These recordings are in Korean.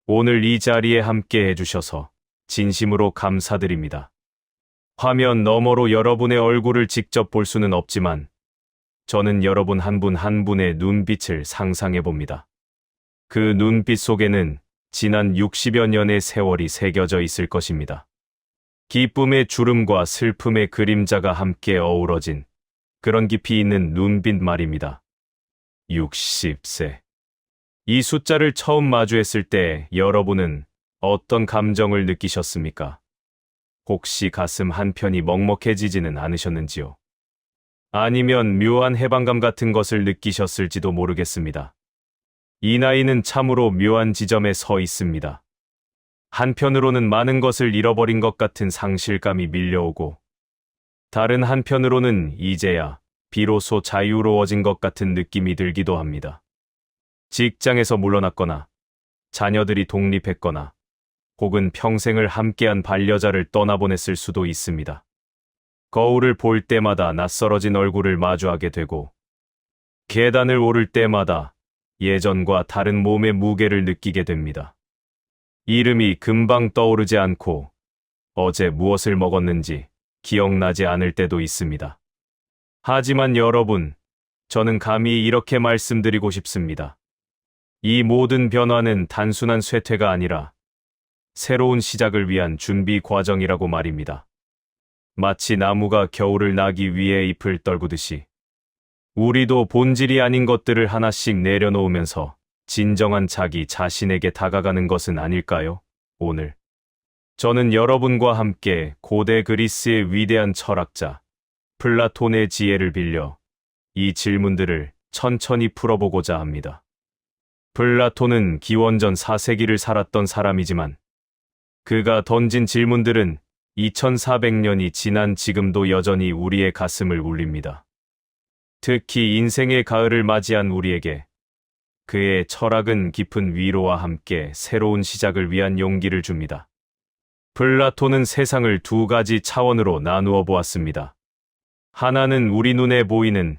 오늘 이 자리에 함께 해주셔서 진심으로 감사드립니다. 화면 너머로 여러분의 얼굴을 직접 볼 수는 없지만 저는 여러분 한 분 한 분의 눈빛을 상상해 봅니다. 그 눈빛 속에는 지난 60여 년의 세월이 새겨져 있을 것입니다. 기쁨의 주름과 슬픔의 그림자가 함께 어우러진 그런 깊이 있는 눈빛 말입니다. 60세. 이 숫자를 처음 마주했을 때 여러분은 어떤 감정을 느끼셨습니까? 혹시 가슴 한편이 먹먹해지지는 않으셨는지요? 아니면 묘한 해방감 같은 것을 느끼셨을지도 모르겠습니다. 이 나이는 참으로 묘한 지점에 서 있습니다. 한편으로는 많은 것을 잃어버린 것 같은 상실감이 밀려오고, 다른 한편으로는 이제야 비로소 자유로워진 것 같은 느낌이 들기도 합니다. 직장에서 물러났거나, 자녀들이 독립했거나, 혹은 평생을 함께한 반려자를 떠나보냈을 수도 있습니다. 거울을 볼 때마다 낯설어진 얼굴을 마주하게 되고, 계단을 오를 때마다 예전과 다른 몸의 무게를 느끼게 됩니다. 이름이 금방 떠오르지 않고 어제 무엇을 먹었는지 기억나지 않을 때도 있습니다. 하지만 여러분, 저는 감히 이렇게 말씀드리고 싶습니다. 이 모든 변화는 단순한 쇠퇴가 아니라 새로운 시작을 위한 준비 과정이라고 말입니다. 마치 나무가 겨울을 나기 위해 잎을 떨구듯이 우리도 본질이 아닌 것들을 하나씩 내려놓으면서 진정한 자기 자신에게 다가가는 것은 아닐까요? 오늘 저는 여러분과 함께 고대 그리스의 위대한 철학자 플라톤의 지혜를 빌려 이 질문들을 천천히 풀어보고자 합니다. 플라톤은 기원전 4세기를 살았던 사람이지만 그가 던진 질문들은 2400년이 지난 지금도 여전히 우리의 가슴을 울립니다. 특히 인생의 가을을 맞이한 우리에게 그의 철학은 깊은 위로와 함께 새로운 시작을 위한 용기를 줍니다. 플라톤은 세상을 두 가지 차원으로 나누어 보았습니다. 하나는 우리 눈에 보이는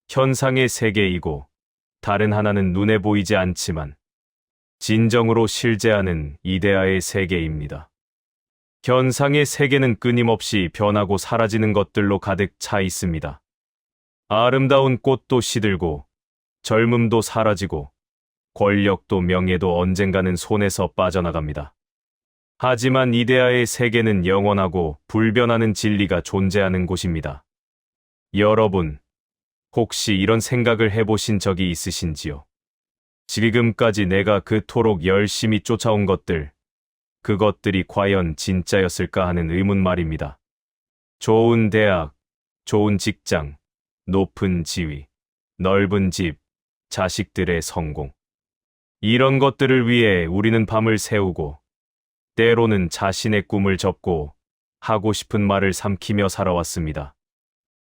현상의 세계이고 다른 하나는 눈에 보이지 않지만 진정으로 실제하는 이데아의 세계입니다. 현상의 세계는 끊임없이 변하고 사라지는 것들로 가득 차 있습니다. 아름다운 꽃도 시들고 젊음도 사라지고 권력도 명예도 언젠가는 손에서 빠져나갑니다. 하지만 이데아의 세계는 영원하고 불변하는 진리가 존재하는 곳입니다. 여러분, 혹시 이런 생각을 해보신 적이 있으신지요? 지금까지 내가 그토록 열심히 쫓아온 것들, 그것들이 과연 진짜였을까 하는 의문 말입니다. 좋은 대학, 좋은 직장, 높은 지위, 넓은 집, 자식들의 성공. 이런 것들을 위해 우리는 밤을 새우고 때로는 자신의 꿈을 접고 하고 싶은 말을 삼키며 살아왔습니다.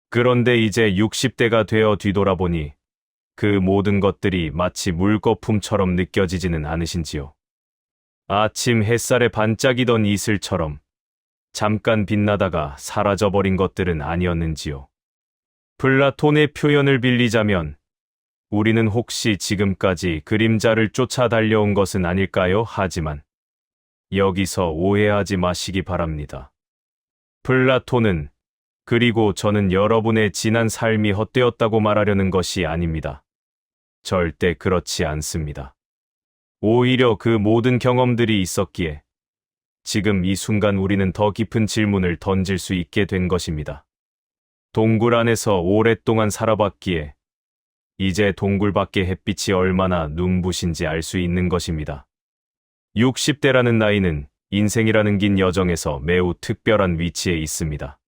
그런데 이제 60대가 되어 뒤돌아보니 그 모든 것들이 마치 물거품처럼 느껴지지는 않으신지요? 아침 햇살에 반짝이던 이슬처럼 잠깐 빛나다가 사라져버린 것들은 아니었는지요? 플라톤의 표현을 빌리자면 우리는 혹시 지금까지 그림자를 쫓아 달려온 것은 아닐까요? 하지만 여기서 오해하지 마시기 바랍니다. 플라톤은 그리고 저는 여러분의 지난 삶이 헛되었다고 말하려는 것이 아닙니다. 절대 그렇지 않습니다. 오히려 그 모든 경험들이 있었기에 지금 이 순간 우리는 더 깊은 질문을 던질 수 있게 된 것입니다. 동굴 안에서 오랫동안 살아봤기에 이제 동굴 밖의 햇빛이 얼마나 눈부신지 알 수 있는 것입니다. 60대라는 나이는 인생이라는 긴 여정에서 매우 특별한 위치에 있습니다.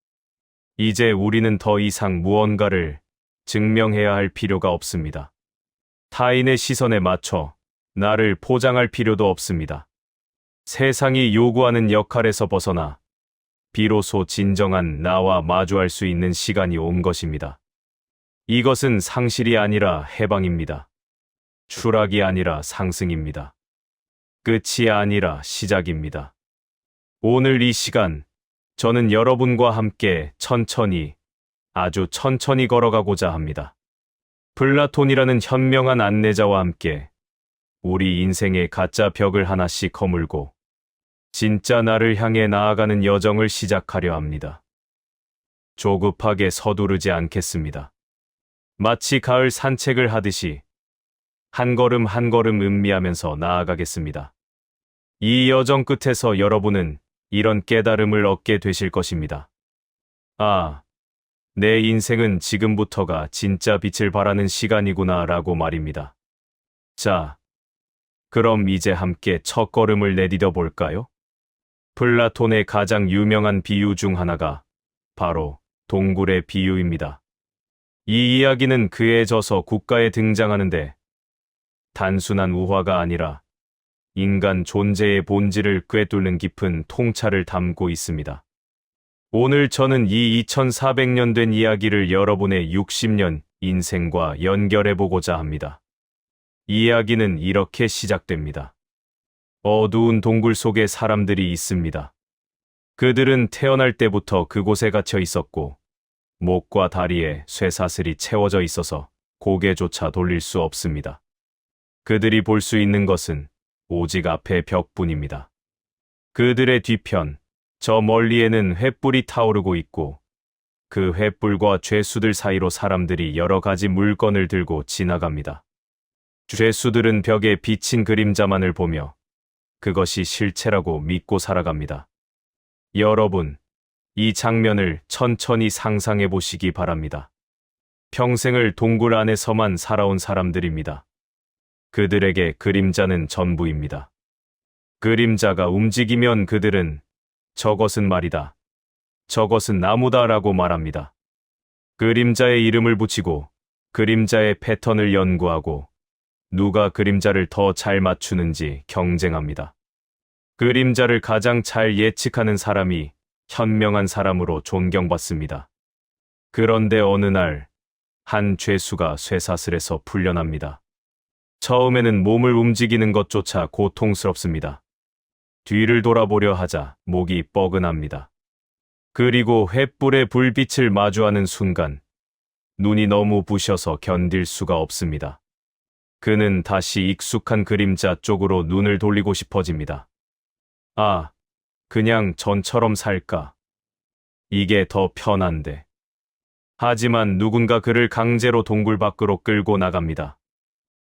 이제 우리는 더 이상 무언가를 증명해야 할 필요가 없습니다. 타인의 시선에 맞춰 나를 포장할 필요도 없습니다. 세상이 요구하는 역할에서 벗어나 비로소 진정한 나와 마주할 수 있는 시간이 온 것입니다. 이것은 상실이 아니라 해방입니다. 추락이 아니라 상승입니다. 끝이 아니라 시작입니다. 오늘 이 시간, 저는 여러분과 함께 천천히, 아주 천천히 걸어가고자 합니다. 플라톤이라는 현명한 안내자와 함께 우리 인생의 가짜 벽을 하나씩 허물고 진짜 나를 향해 나아가는 여정을 시작하려 합니다. 조급하게 서두르지 않겠습니다. 마치 가을 산책을 하듯이 한 걸음 한 걸음 음미하면서 나아가겠습니다. 이 여정 끝에서 여러분은 이런 깨달음을 얻게 되실 것입니다. 아, 내 인생은 지금부터가 진짜 빛을 발하는 시간이구나 라고 말입니다. 자, 그럼 이제 함께 첫 걸음을 내디뎌 볼까요? 플라톤의 가장 유명한 비유 중 하나가 바로 동굴의 비유입니다. 이 이야기는 그에 져서 국가에 등장하는데 단순한 우화가 아니라 인간 존재의 본질을 꿰뚫는 깊은 통찰을 담고 있습니다. 오늘 저는 이 2400년 된 이야기를 여러분의 60년 인생과 연결해보고자 합니다. 이야기는 이렇게 시작됩니다. 어두운 동굴 속에 사람들이 있습니다. 그들은 태어날 때부터 그곳에 갇혀 있었고 목과 다리에 쇠사슬이 채워져 있어서 고개조차 돌릴 수 없습니다. 그들이 볼 수 있는 것은 오직 앞의 벽뿐입니다. 그들의 뒤편, 저 멀리에는 횃불이 타오르고 있고 그 횃불과 죄수들 사이로 사람들이 여러 가지 물건을 들고 지나갑니다. 죄수들은 벽에 비친 그림자만을 보며 그것이 실체라고 믿고 살아갑니다. 여러분, 이 장면을 천천히 상상해 보시기 바랍니다. 평생을 동굴 안에서만 살아온 사람들입니다. 그들에게 그림자는 전부입니다. 그림자가 움직이면 그들은 저것은 말이다. 저것은 나무다라고 말합니다. 그림자의 이름을 붙이고 그림자의 패턴을 연구하고 누가 그림자를 더 잘 맞추는지 경쟁합니다. 그림자를 가장 잘 예측하는 사람이 현명한 사람으로 존경받습니다. 그런데 어느 날, 한 죄수가 쇠사슬에서 풀려납니다. 처음에는 몸을 움직이는 것조차 고통스럽습니다. 뒤를 돌아보려 하자 목이 뻐근합니다. 그리고 횃불의 불빛을 마주하는 순간, 눈이 너무 부셔서 견딜 수가 없습니다. 그는 다시 익숙한 그림자 쪽으로 눈을 돌리고 싶어집니다. 아, 그냥 전처럼 살까? 이게 더 편한데. 하지만 누군가 그를 강제로 동굴 밖으로 끌고 나갑니다.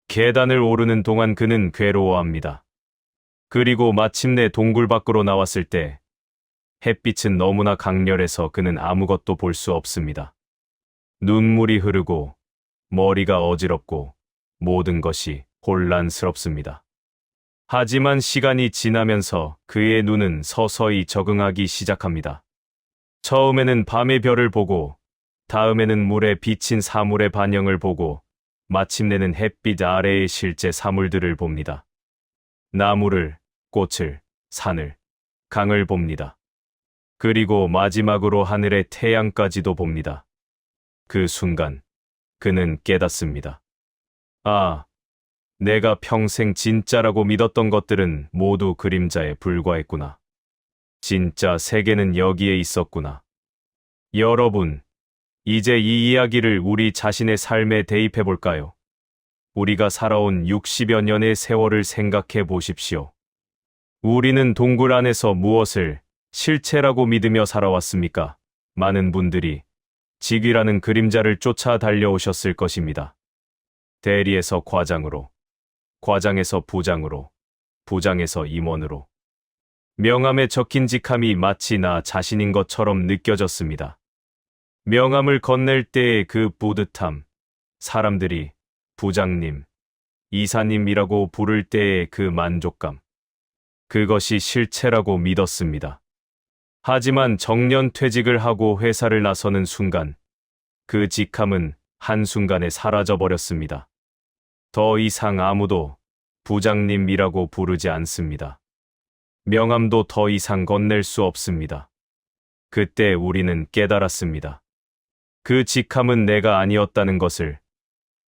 계단을 오르는 동안 그는 괴로워합니다. 그리고 마침내 동굴 밖으로 나왔을 때 햇빛은 너무나 강렬해서 그는 아무것도 볼 수 없습니다. 눈물이 흐르고 머리가 어지럽고 모든 것이 혼란스럽습니다. 하지만 시간이 지나면서 그의 눈은 서서히 적응하기 시작합니다. 처음에는 밤의 별을 보고, 다음에는 물에 비친 사물의 반영을 보고, 마침내는 햇빛 아래의 실제 사물들을 봅니다. 나무를, 꽃을, 산을, 강을 봅니다. 그리고 마지막으로 하늘의 태양까지도 봅니다. 그 순간 그는 깨닫습니다. 아, 내가 평생 진짜라고 믿었던 것들은 모두 그림자에 불과했구나. 진짜 세계는 여기에 있었구나. 여러분, 이제 이 이야기를 우리 자신의 삶에 대입해 볼까요? 우리가 살아온 60여 년의 세월을 생각해 보십시오. 우리는 동굴 안에서 무엇을 실체라고 믿으며 살아왔습니까? 많은 분들이 직위라는 그림자를 쫓아 달려오셨을 것입니다. 대리에서 과장으로, 과장에서 부장으로, 부장에서 임원으로. 명함에 적힌 직함이 마치 나 자신인 것처럼 느껴졌습니다. 명함을 건넬 때의 그 뿌듯함, 사람들이 부장님, 이사님이라고 부를 때의 그 만족감, 그것이 실체라고 믿었습니다. 하지만 정년 퇴직을 하고 회사를 나서는 순간, 그 직함은 한순간에 사라져버렸습니다. 더 이상 아무도 부장님이라고 부르지 않습니다. 명함도 더 이상 건넬 수 없습니다. 그때 우리는 깨달았습니다. 그 직함은 내가 아니었다는 것을,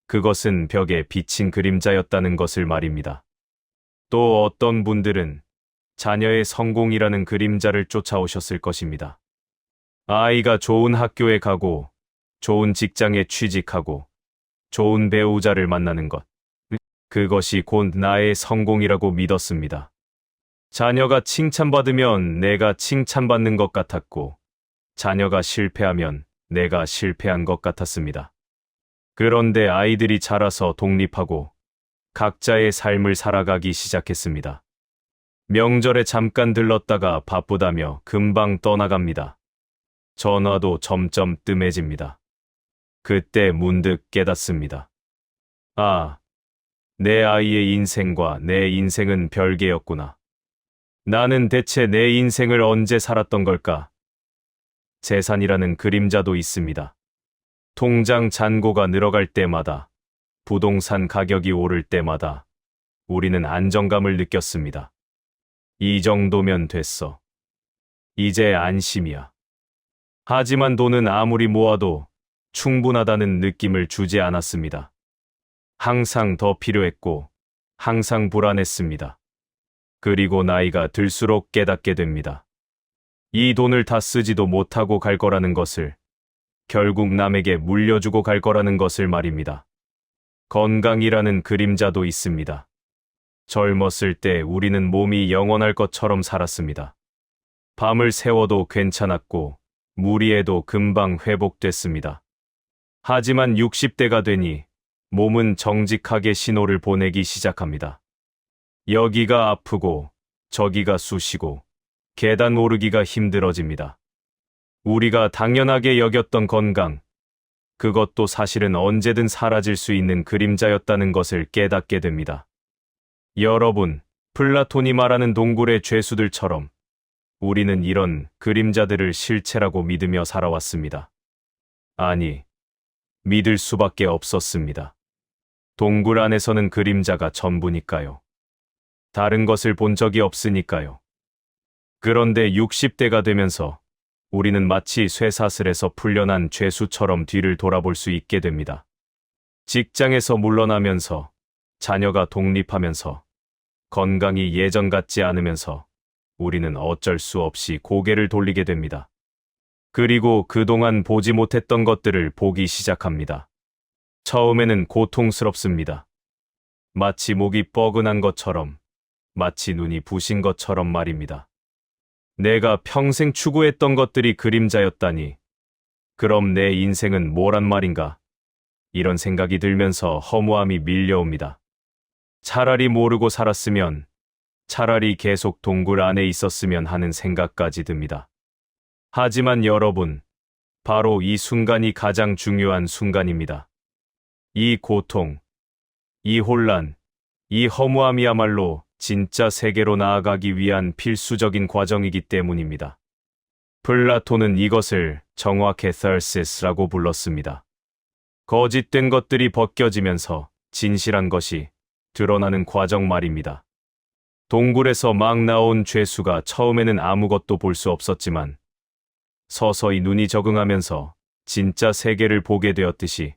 그것은 벽에 비친 그림자였다는 것을 말입니다. 또 어떤 분들은 자녀의 성공이라는 그림자를 쫓아오셨을 것입니다. 아이가 좋은 학교에 가고, 좋은 직장에 취직하고, 좋은 배우자를 만나는 것. 그것이 곧 나의 성공이라고 믿었습니다. 자녀가 칭찬받으면 내가 칭찬받는 것 같았고, 자녀가 실패하면 내가 실패한 것 같았습니다. 그런데 아이들이 자라서 독립하고 각자의 삶을 살아가기 시작했습니다. 명절에 잠깐 들렀다가 바쁘다며 금방 떠나갑니다. 전화도 점점 뜸해집니다. 그때 문득 깨닫습니다. 아, 내 아이의 인생과 내 인생은 별개였구나. 나는 대체 내 인생을 언제 살았던 걸까? 재산이라는 그림자도 있습니다. 통장 잔고가 늘어갈 때마다, 부동산 가격이 오를 때마다 우리는 안정감을 느꼈습니다. 이 정도면 됐어. 이제 안심이야. 하지만 돈은 아무리 모아도 충분하다는 느낌을 주지 않았습니다. 항상 더 필요했고, 항상 불안했습니다. 그리고 나이가 들수록 깨닫게 됩니다. 이 돈을 다 쓰지도 못하고 갈 거라는 것을, 결국 남에게 물려주고 갈 거라는 것을 말입니다. 건강이라는 그림자도 있습니다. 젊었을 때 우리는 몸이 영원할 것처럼 살았습니다. 밤을 새워도 괜찮았고, 무리해도 금방 회복됐습니다. 하지만 60대가 되니 몸은 정직하게 신호를 보내기 시작합니다. 여기가 아프고 저기가 쑤시고 계단 오르기가 힘들어집니다. 우리가 당연하게 여겼던 건강, 그것도 사실은 언제든 사라질 수 있는 그림자였다는 것을 깨닫게 됩니다. 여러분, 플라톤이 말하는 동굴의 죄수들처럼 우리는 이런 그림자들을 실체라고 믿으며 살아왔습니다. 아니, 믿을 수밖에 없었습니다. 동굴 안에서는 그림자가 전부니까요. 다른 것을 본 적이 없으니까요. 그런데 60대가 되면서 우리는 마치 쇠사슬에서 풀려난 죄수처럼 뒤를 돌아볼 수 있게 됩니다. 직장에서 물러나면서, 자녀가 독립하면서, 건강이 예전 같지 않으면서 우리는 어쩔 수 없이 고개를 돌리게 됩니다. 그리고 그동안 보지 못했던 것들을 보기 시작합니다. 처음에는 고통스럽습니다. 마치 목이 뻐근한 것처럼, 마치 눈이 부신 것처럼 말입니다. 내가 평생 추구했던 것들이 그림자였다니, 그럼 내 인생은 뭐란 말인가? 이런 생각이 들면서 허무함이 밀려옵니다. 차라리 모르고 살았으면, 차라리 계속 동굴 안에 있었으면 하는 생각까지 듭니다. 하지만 여러분, 바로 이 순간이 가장 중요한 순간입니다. 이 고통, 이 혼란, 이 허무함이야말로 진짜 세계로 나아가기 위한 필수적인 과정이기 때문입니다. 플라톤은 이것을 정화 캐타르시스라고 불렀습니다. 거짓된 것들이 벗겨지면서 진실한 것이 드러나는 과정 말입니다. 동굴에서 막 나온 죄수가 처음에는 아무것도 볼 수 없었지만 서서히 눈이 적응하면서 진짜 세계를 보게 되었듯이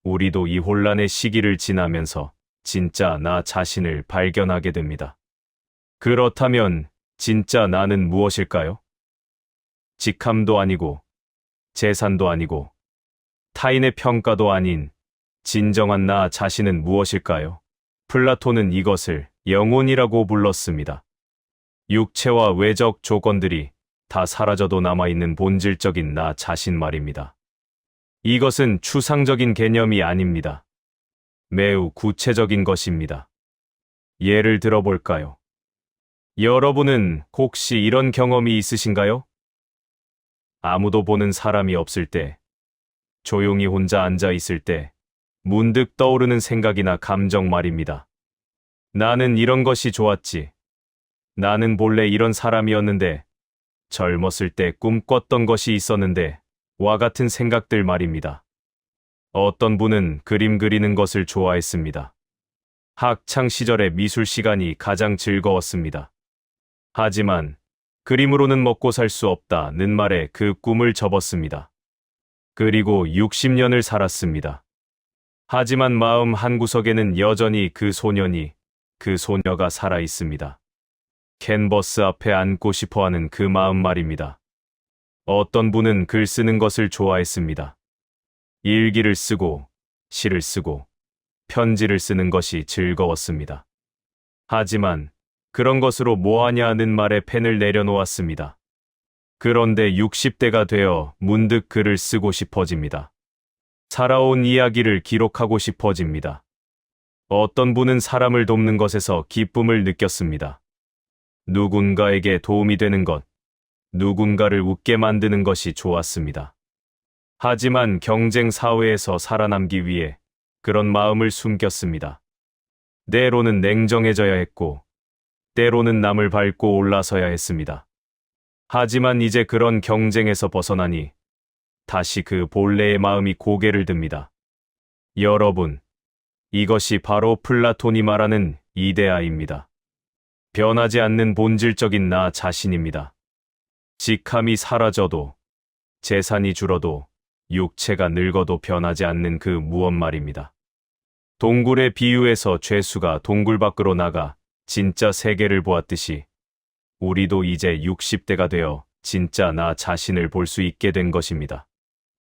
우리도 이 혼란의 시기를 지나면서 진짜 나 자신을 발견하게 됩니다. 그렇다면 진짜 나는 무엇일까요? 직함도 아니고 재산도 아니고 타인의 평가도 아닌 진정한 나 자신은 무엇일까요? 플라톤은 이것을 영혼이라고 불렀습니다. 육체와 외적 조건들이 다 사라져도 남아있는 본질적인 나 자신 말입니다. 이것은 추상적인 개념이 아닙니다. 매우 구체적인 것입니다. 예를 들어볼까요? 여러분은 혹시 이런 경험이 있으신가요? 아무도 보는 사람이 없을 때, 조용히 혼자 앉아 있을 때, 문득 떠오르는 생각이나 감정 말입니다. 나는 이런 것이 좋았지. 나는 본래 이런 사람이었는데, 젊었을 때 꿈꿨던 것이 있었는데, 와 같은 생각들 말입니다. 어떤 분은 그림 그리는 것을 좋아했습니다. 학창 시절의 미술 시간이 가장 즐거웠습니다. 하지만 그림으로는 먹고 살 수 없다는 말에 그 꿈을 접었습니다. 그리고 60년을 살았습니다. 하지만 마음 한구석에는 여전히 그 소년이, 그 소녀가 살아 있습니다. 캔버스 앞에 앉고 싶어하는 그 마음 말입니다. 어떤 분은 글 쓰는 것을 좋아했습니다. 일기를 쓰고, 시를 쓰고, 편지를 쓰는 것이 즐거웠습니다. 하지만 그런 것으로 뭐하냐는 말에 펜을 내려놓았습니다. 그런데 60대가 되어 문득 글을 쓰고 싶어집니다. 살아온 이야기를 기록하고 싶어집니다. 어떤 분은 사람을 돕는 것에서 기쁨을 느꼈습니다. 누군가에게 도움이 되는 것, 누군가를 웃게 만드는 것이 좋았습니다. 하지만 경쟁 사회에서 살아남기 위해 그런 마음을 숨겼습니다. 때로는 냉정해져야 했고, 때로는 남을 밟고 올라서야 했습니다. 하지만 이제 그런 경쟁에서 벗어나니 다시 그 본래의 마음이 고개를 듭니다. 여러분, 이것이 바로 플라톤이 말하는 이데아입니다. 변하지 않는 본질적인 나 자신입니다. 직함이 사라져도, 재산이 줄어도, 육체가 늙어도 변하지 않는 그 무엇 말입니다. 동굴의 비유에서 죄수가 동굴 밖으로 나가 진짜 세계를 보았듯이 우리도 이제 60대가 되어 진짜 나 자신을 볼 수 있게 된 것입니다.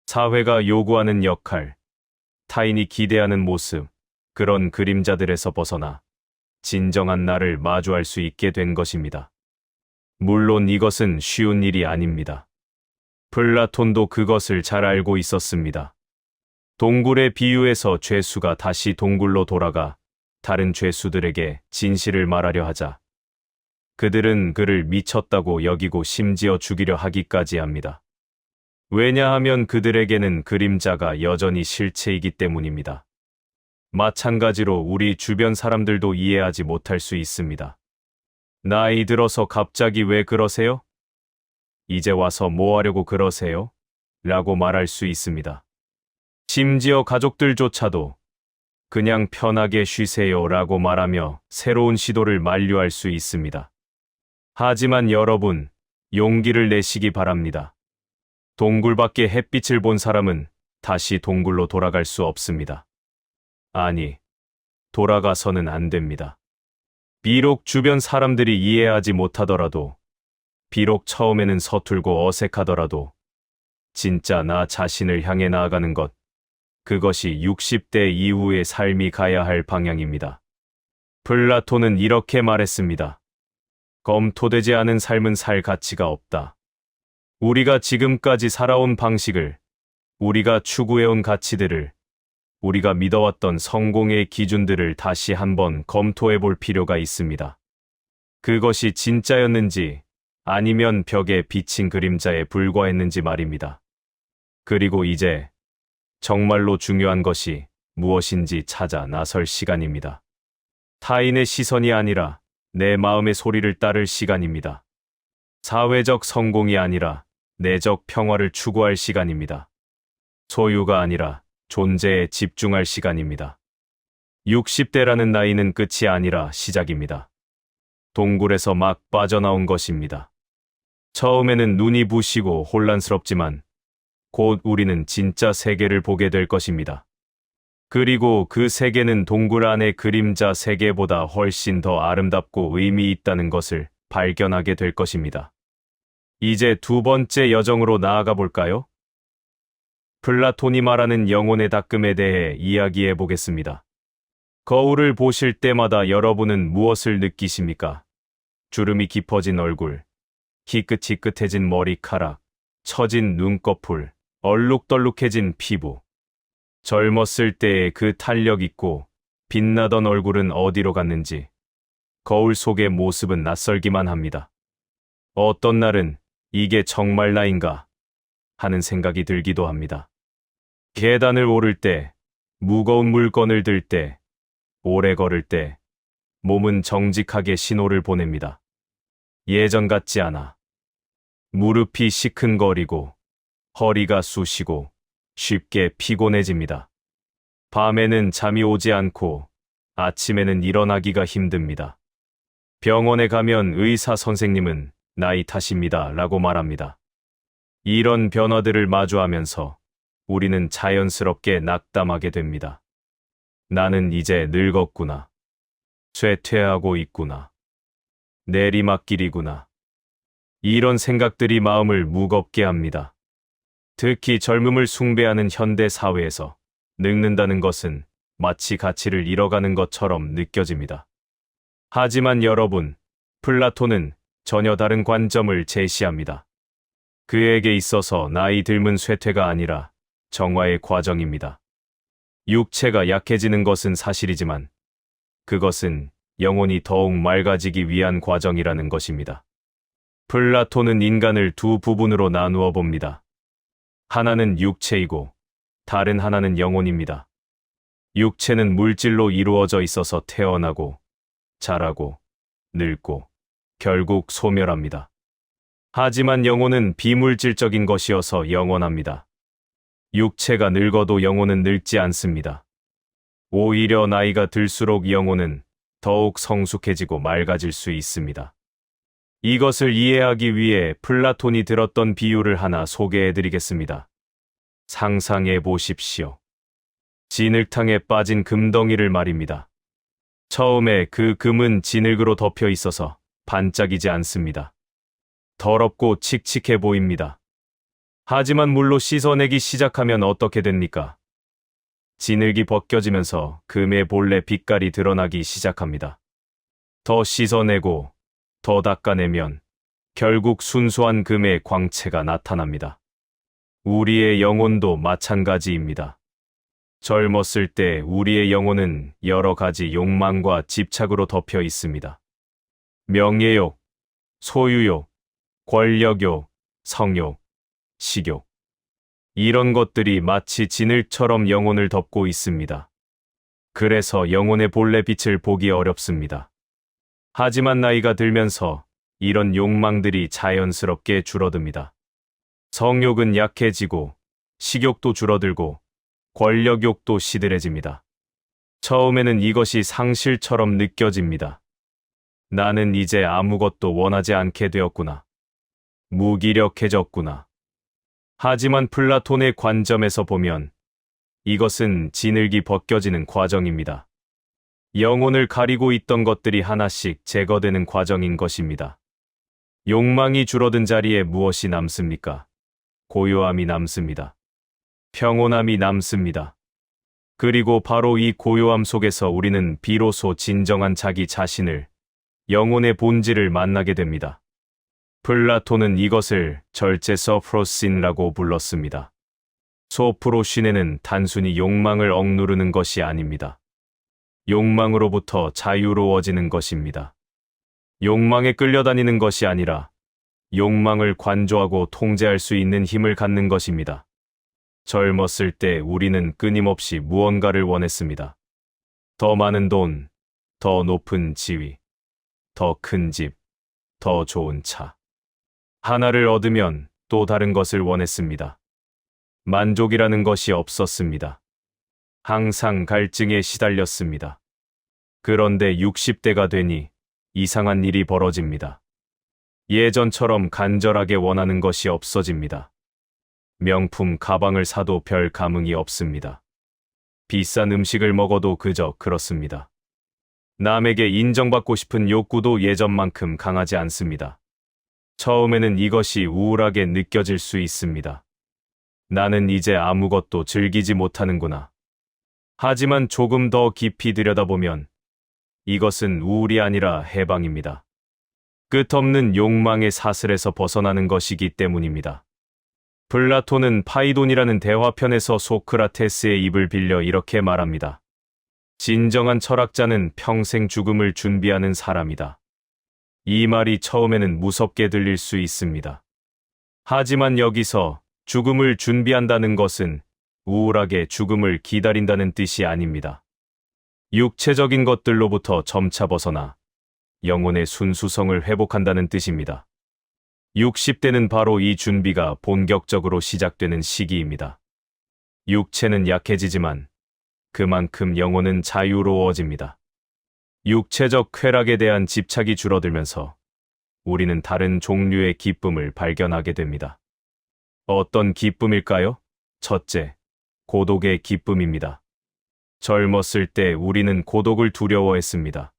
사회가 요구하는 역할, 타인이 기대하는 모습, 그런 그림자들에서 벗어나 진정한 나를 마주할 수 있게 된 것입니다. 물론 이것은 쉬운 일이 아닙니다. 플라톤도 그것을 잘 알고 있었습니다. 동굴의 비유에서 죄수가 다시 동굴로 돌아가 다른 죄수들에게 진실을 말하려 하자 그들은 그를 미쳤다고 여기고 심지어 죽이려 하기까지 합니다. 왜냐하면 그들에게는 그림자가 여전히 실체이기 때문입니다. 마찬가지로 우리 주변 사람들도 이해하지 못할 수 있습니다. 나이 들어서 갑자기 왜 그러세요? 이제 와서 뭐 하려고 그러세요? 라고 말할 수 있습니다. 심지어 가족들조차도 그냥 편하게 쉬세요 라고 말하며 새로운 시도를 만류할 수 있습니다. 하지만 여러분, 용기를 내시기 바랍니다. 동굴 밖에 햇빛을 본 사람은 다시 동굴로 돌아갈 수 없습니다. 아니, 돌아가서는 안 됩니다. 비록 주변 사람들이 이해하지 못하더라도, 비록 처음에는 서툴고 어색하더라도, 진짜 나 자신을 향해 나아가는 것, 그것이 60대 이후의 삶이 가야 할 방향입니다. 플라톤은 이렇게 말했습니다. 검토되지 않은 삶은 살 가치가 없다. 우리가 지금까지 살아온 방식을, 우리가 추구해온 가치들을, 우리가 믿어왔던 성공의 기준들을 다시 한번 검토해 볼 필요가 있습니다. 그것이 진짜였는지 아니면 벽에 비친 그림자에 불과했는지 말입니다. 그리고 이제 정말로 중요한 것이 무엇인지 찾아 나설 시간입니다. 타인의 시선이 아니라 내 마음의 소리를 따를 시간입니다. 사회적 성공이 아니라 내적 평화를 추구할 시간입니다. 소유가 아니라 존재에 집중할 시간입니다. 60대라는 나이는 끝이 아니라 시작입니다. 동굴에서 막 빠져나온 것입니다. 처음에는 눈이 부시고 혼란스럽지만 곧 우리는 진짜 세계를 보게 될 것입니다. 그리고 그 세계는 동굴 안의 그림자 세계보다 훨씬 더 아름답고 의미 있다는 것을 발견하게 될 것입니다. 이제 두 번째 여정으로 나아가 볼까요? 플라톤이 말하는 영혼의 닦음에 대해 이야기해 보겠습니다. 거울을 보실 때마다 여러분은 무엇을 느끼십니까? 주름이 깊어진 얼굴, 희끗희끗해진 머리카락, 처진 눈꺼풀, 얼룩덜룩해진 피부. 젊었을 때의 그 탄력 있고 빛나던 얼굴은 어디로 갔는지 거울 속의 모습은 낯설기만 합니다. 어떤 날은 이게 정말 나인가 하는 생각이 들기도 합니다. 계단을 오를 때, 무거운 물건을 들 때, 오래 걸을 때 몸은 정직하게 신호를 보냅니다. 예전 같지 않아. 무릎이 시큰거리고 허리가 쑤시고 쉽게 피곤해집니다. 밤에는 잠이 오지 않고 아침에는 일어나기가 힘듭니다. 병원에 가면 의사 선생님은 나이 탓입니다 라고 말합니다. 이런 변화들을 마주하면서 우리는 자연스럽게 낙담하게 됩니다. 나는 이제 늙었구나. 쇠퇴하고 있구나. 내리막길이구나. 이런 생각들이 마음을 무겁게 합니다. 특히 젊음을 숭배하는 현대 사회에서 늙는다는 것은 마치 가치를 잃어가는 것처럼 느껴집니다. 하지만 여러분, 플라톤은 전혀 다른 관점을 제시합니다. 그에게 있어서 나이 들면 쇠퇴가 아니라 정화의 과정입니다. 육체가 약해지는 것은 사실이지만 그것은 영혼이 더욱 맑아지기 위한 과정이라는 것입니다. 플라톤은 인간을 두 부분으로 나누어 봅니다. 하나는 육체이고 다른 하나는 영혼입니다. 육체는 물질로 이루어져 있어서 태어나고 자라고 늙고 결국 소멸합니다. 하지만 영혼은 비물질적인 것이어서 영원합니다. 육체가 늙어도 영혼은 늙지 않습니다. 오히려 나이가 들수록 영혼은 더욱 성숙해지고 맑아질 수 있습니다. 이것을 이해하기 위해 플라톤이 들었던 비유를 하나 소개해드리겠습니다. 상상해 보십시오. 진흙탕에 빠진 금덩이를 말입니다. 처음에 그 금은 진흙으로 덮여 있어서 반짝이지 않습니다. 더럽고 칙칙해 보입니다. 하지만 물로 씻어내기 시작하면 어떻게 됩니까? 진흙이 벗겨지면서 금의 본래 빛깔이 드러나기 시작합니다. 더 씻어내고 더 닦아내면 결국 순수한 금의 광채가 나타납니다. 우리의 영혼도 마찬가지입니다. 젊었을 때 우리의 영혼은 여러 가지 욕망과 집착으로 덮여 있습니다. 명예욕, 소유욕, 권력욕, 성욕, 식욕. 이런 것들이 마치 진흙처럼 영혼을 덮고 있습니다. 그래서 영혼의 본래 빛을 보기 어렵습니다. 하지만 나이가 들면서 이런 욕망들이 자연스럽게 줄어듭니다. 성욕은 약해지고 식욕도 줄어들고 권력욕도 시들해집니다. 처음에는 이것이 상실처럼 느껴집니다. 나는 이제 아무것도 원하지 않게 되었구나. 무기력해졌구나. 하지만 플라톤의 관점에서 보면 이것은 진흙이 벗겨지는 과정입니다. 영혼을 가리고 있던 것들이 하나씩 제거되는 과정인 것입니다. 욕망이 줄어든 자리에 무엇이 남습니까? 고요함이 남습니다. 평온함이 남습니다. 그리고 바로 이 고요함 속에서 우리는 비로소 진정한 자기 자신을, 영혼의 본질을 만나게 됩니다. 플라톤은 이것을 절제 서프로신이라고 불렀습니다. 소프로신에는 단순히 욕망을 억누르는 것이 아닙니다. 욕망으로부터 자유로워지는 것입니다. 욕망에 끌려다니는 것이 아니라 욕망을 관조하고 통제할 수 있는 힘을 갖는 것입니다. 젊었을 때 우리는 끊임없이 무언가를 원했습니다. 더 많은 돈, 더 높은 지위, 더 큰 집, 더 좋은 차. 하나를 얻으면 또 다른 것을 원했습니다. 만족이라는 것이 없었습니다. 항상 갈증에 시달렸습니다. 그런데 60대가 되니 이상한 일이 벌어집니다. 예전처럼 간절하게 원하는 것이 없어집니다. 명품 가방을 사도 별 감흥이 없습니다. 비싼 음식을 먹어도 그저 그렇습니다. 남에게 인정받고 싶은 욕구도 예전만큼 강하지 않습니다. 처음에는 이것이 우울하게 느껴질 수 있습니다. 나는 이제 아무것도 즐기지 못하는구나. 하지만 조금 더 깊이 들여다보면 이것은 우울이 아니라 해방입니다. 끝없는 욕망의 사슬에서 벗어나는 것이기 때문입니다. 플라톤은 파이돈이라는 대화편에서 소크라테스의 입을 빌려 이렇게 말합니다. 진정한 철학자는 평생 죽음을 준비하는 사람이다. 이 말이 처음에는 무섭게 들릴 수 있습니다. 하지만 여기서 죽음을 준비한다는 것은 우울하게 죽음을 기다린다는 뜻이 아닙니다. 육체적인 것들로부터 점차 벗어나 영혼의 순수성을 회복한다는 뜻입니다. 60대는 바로 이 준비가 본격적으로 시작되는 시기입니다. 육체는 약해지지만 그만큼 영혼은 자유로워집니다. 육체적 쾌락에 대한 집착이 줄어들면서 우리는 다른 종류의 기쁨을 발견하게 됩니다. 어떤 기쁨일까요? 첫째, 고독의 기쁨입니다. 젊었을 때 우리는 고독을 두려워했습니다.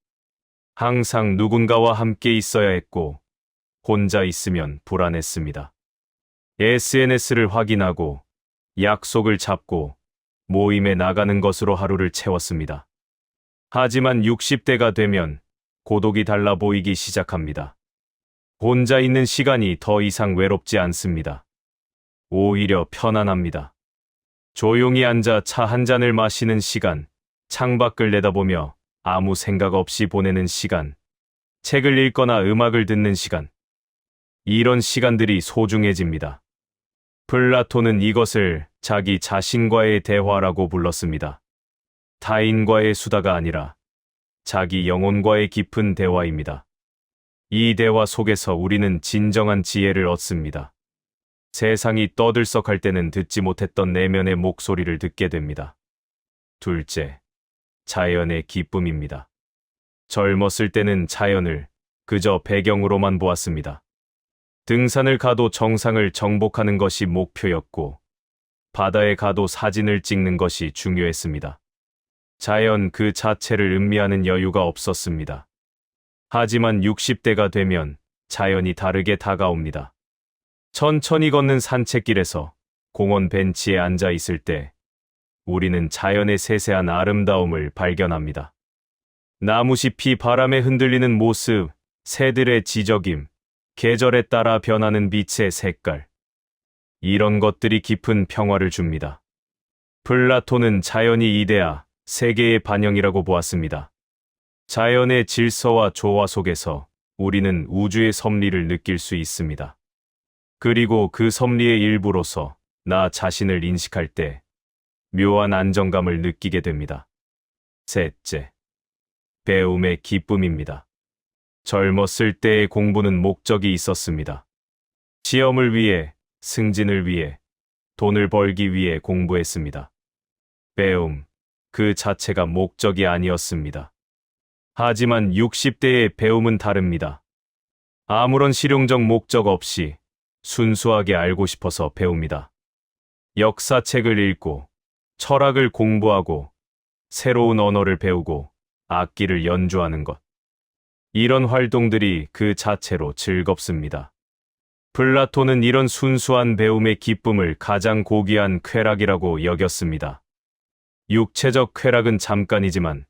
항상 누군가와 함께 있어야 했고 혼자 있으면 불안했습니다. SNS를 확인하고 약속을 잡고 모임에 나가는 것으로 하루를 채웠습니다. 하지만 60대가 되면 고독이 달라 보이기 시작합니다. 혼자 있는 시간이 더 이상 외롭지 않습니다. 오히려 편안합니다. 조용히 앉아 차 한 잔을 마시는 시간, 창밖을 내다보며 아무 생각 없이 보내는 시간, 책을 읽거나 음악을 듣는 시간. 이런 시간들이 소중해집니다. 플라톤은 이것을 자기 자신과의 대화라고 불렀습니다. 타인과의 수다가 아니라 자기 영혼과의 깊은 대화입니다. 이 대화 속에서 우리는 진정한 지혜를 얻습니다. 세상이 떠들썩할 때는 듣지 못했던 내면의 목소리를 듣게 됩니다. 둘째, 자연의 기쁨입니다. 젊었을 때는 자연을 그저 배경으로만 보았습니다. 등산을 가도 정상을 정복하는 것이 목표였고, 바다에 가도 사진을 찍는 것이 중요했습니다. 자연 그 자체를 음미하는 여유가 없었습니다. 하지만 60대가 되면 자연이 다르게 다가옵니다. 천천히 걷는 산책길에서 공원 벤치에 앉아 있을 때 우리는 자연의 세세한 아름다움을 발견합니다. 나무잎이 바람에 흔들리는 모습, 새들의 지저김, 계절에 따라 변하는 빛의 색깔. 이런 것들이 깊은 평화를 줍니다. 플라톤은 자연이 이데아, 세계의 반영이라고 보았습니다. 자연의 질서와 조화 속에서 우리는 우주의 섭리를 느낄 수 있습니다. 그리고 그 섭리의 일부로서 나 자신을 인식할 때 묘한 안정감을 느끼게 됩니다. 셋째, 배움의 기쁨입니다. 젊었을 때의 공부는 목적이 있었습니다. 시험을 위해, 승진을 위해, 돈을 벌기 위해 공부했습니다. 배움, 그 자체가 목적이 아니었습니다. 하지만 60대의 배움은 다릅니다. 아무런 실용적 목적 없이 순수하게 알고 싶어서 배웁니다. 역사책을 읽고, 철학을 공부하고, 새로운 언어를 배우고, 악기를 연주하는 것. 이런 활동들이 그 자체로 즐겁습니다. 플라톤은 이런 순수한 배움의 기쁨을 가장 고귀한 쾌락이라고 여겼습니다. 육체적 쾌락은 잠깐이지만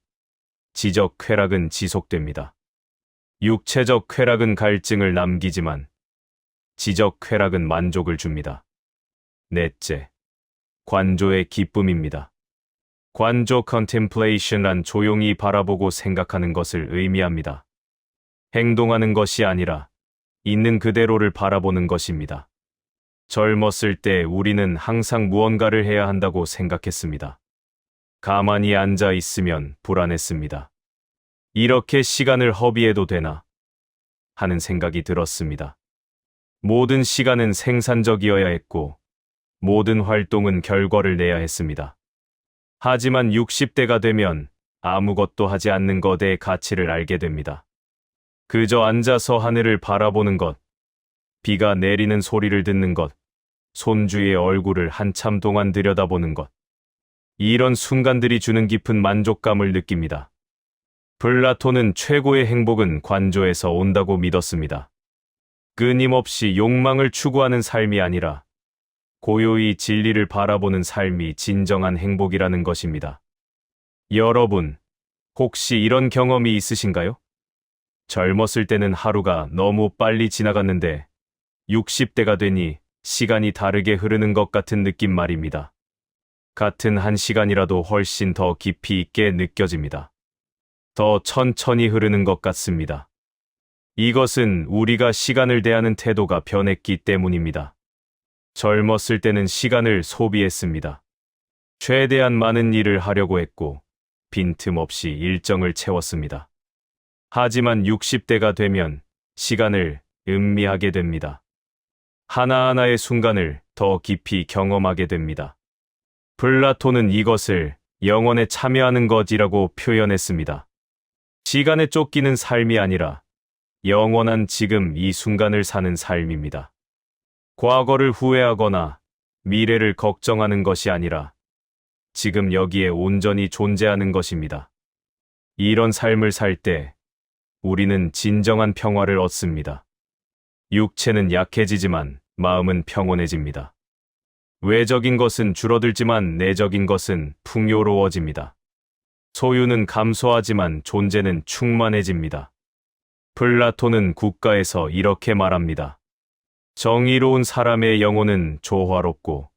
지적 쾌락은 지속됩니다. 육체적 쾌락은 갈증을 남기지만 지적 쾌락은 만족을 줍니다. 넷째, 관조의 기쁨입니다. 관조 contemplation란 조용히 바라보고 생각하는 것을 의미합니다. 행동하는 것이 아니라 있는 그대로를 바라보는 것입니다. 젊었을 때 우리는 항상 무언가를 해야 한다고 생각했습니다. 가만히 앉아 있으면 불안했습니다. 이렇게 시간을 허비해도 되나 하는 생각이 들었습니다. 모든 시간은 생산적이어야 했고 모든 활동은 결과를 내야 했습니다. 하지만 60대가 되면 아무것도 하지 않는 것의 가치를 알게 됩니다. 그저 앉아서 하늘을 바라보는 것, 비가 내리는 소리를 듣는 것, 손주의 얼굴을 한참 동안 들여다보는 것. 이런 순간들이 주는 깊은 만족감을 느낍니다. 플라톤은 최고의 행복은 관조에서 온다고 믿었습니다. 끊임없이 욕망을 추구하는 삶이 아니라 고요히 진리를 바라보는 삶이 진정한 행복이라는 것입니다. 여러분, 혹시 이런 경험이 있으신가요? 젊었을 때는 하루가 너무 빨리 지나갔는데 60대가 되니 시간이 다르게 흐르는 것 같은 느낌 말입니다. 같은 한 시간이라도 훨씬 더 깊이 있게 느껴집니다. 더 천천히 흐르는 것 같습니다. 이것은 우리가 시간을 대하는 태도가 변했기 때문입니다. 젊었을 때는 시간을 소비했습니다. 최대한 많은 일을 하려고 했고 빈틈없이 일정을 채웠습니다. 하지만 60대가 되면 시간을 음미하게 됩니다. 하나하나의 순간을 더 깊이 경험하게 됩니다. 플라톤은 이것을 영혼에 참여하는 것이라고 표현했습니다. 시간에 쫓기는 삶이 아니라 영원한 지금 이 순간을 사는 삶입니다. 과거를 후회하거나 미래를 걱정하는 것이 아니라 지금 여기에 온전히 존재하는 것입니다. 이런 삶을 살 때 우리는 진정한 평화를 얻습니다. 육체는 약해지지만 마음은 평온해집니다. 외적인 것은 줄어들지만 내적인 것은 풍요로워집니다. 소유는 감소하지만 존재는 충만해집니다. 플라톤은 국가에서 이렇게 말합니다. 정의로운 사람의 영혼은 조화롭고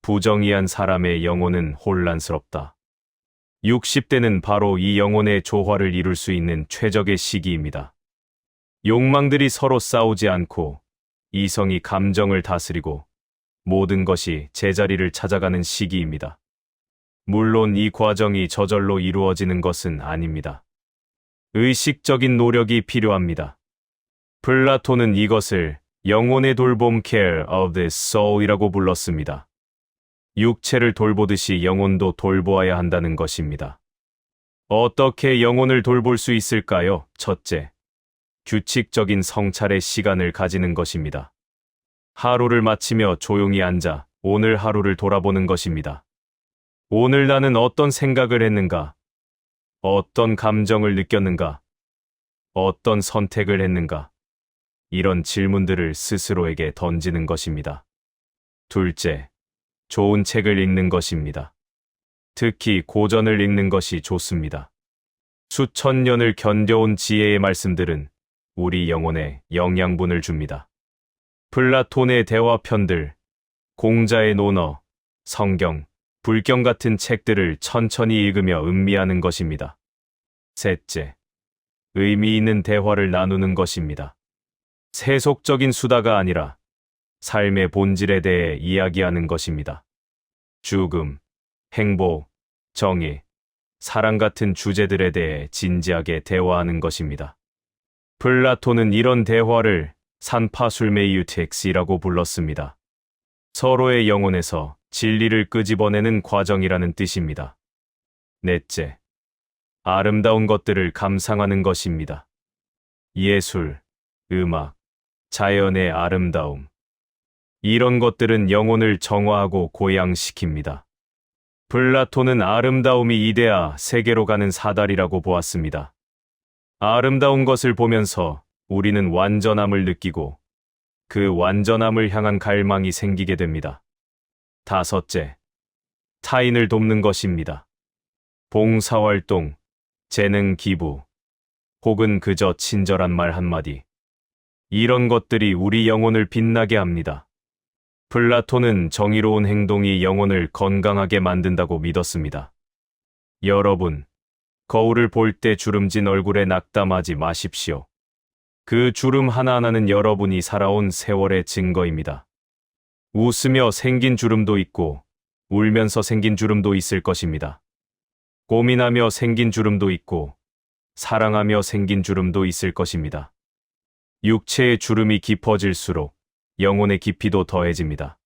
부정의한 사람의 영혼은 혼란스럽다. 60대는 바로 이 영혼의 조화를 이룰 수 있는 최적의 시기입니다. 욕망들이 서로 싸우지 않고 이성이 감정을 다스리고 모든 것이 제자리를 찾아가는 시기입니다. 물론 이 과정이 저절로 이루어지는 것은 아닙니다. 의식적인 노력이 필요합니다. 플라톤은 이것을 영혼의 돌봄 care of the soul이라고 불렀습니다. 육체를 돌보듯이 영혼도 돌보아야 한다는 것입니다. 어떻게 영혼을 돌볼 수 있을까요? 첫째, 규칙적인 성찰의 시간을 가지는 것입니다. 하루를 마치며 조용히 앉아 오늘 하루를 돌아보는 것입니다. 오늘 나는 어떤 생각을 했는가? 어떤 감정을 느꼈는가? 어떤 선택을 했는가? 이런 질문들을 스스로에게 던지는 것입니다. 둘째, 좋은 책을 읽는 것입니다. 특히 고전을 읽는 것이 좋습니다. 수천 년을 견뎌온 지혜의 말씀들은 우리 영혼에 영양분을 줍니다. 플라톤의 대화편들, 공자의 논어, 성경, 불경 같은 책들을 천천히 읽으며 음미하는 것입니다. 셋째, 의미 있는 대화를 나누는 것입니다. 세속적인 수다가 아니라 삶의 본질에 대해 이야기하는 것입니다. 죽음, 행복, 정의, 사랑 같은 주제들에 대해 진지하게 대화하는 것입니다. 플라톤은 이런 대화를 산파술메이유텍스라고 불렀습니다. 서로의 영혼에서 진리를 끄집어내는 과정이라는 뜻입니다. 넷째, 아름다운 것들을 감상하는 것입니다. 예술, 음악, 자연의 아름다움. 이런 것들은 영혼을 정화하고 고양시킵니다. 플라톤은 아름다움이 이데아, 세계로 가는 사다리라고 보았습니다. 아름다운 것을 보면서 우리는 완전함을 느끼고 그 완전함을 향한 갈망이 생기게 됩니다. 다섯째, 타인을 돕는 것입니다. 봉사활동, 재능 기부, 혹은 그저 친절한 말 한마디. 이런 것들이 우리 영혼을 빛나게 합니다. 플라톤은 정의로운 행동이 영혼을 건강하게 만든다고 믿었습니다. 여러분, 거울을 볼 때 주름진 얼굴에 낙담하지 마십시오. 그 주름 하나하나는 여러분이 살아온 세월의 증거입니다. 웃으며 생긴 주름도 있고, 울면서 생긴 주름도 있을 것입니다. 고민하며 생긴 주름도 있고, 사랑하며 생긴 주름도 있을 것입니다. 육체의 주름이 깊어질수록 영혼의 깊이도 더해집니다.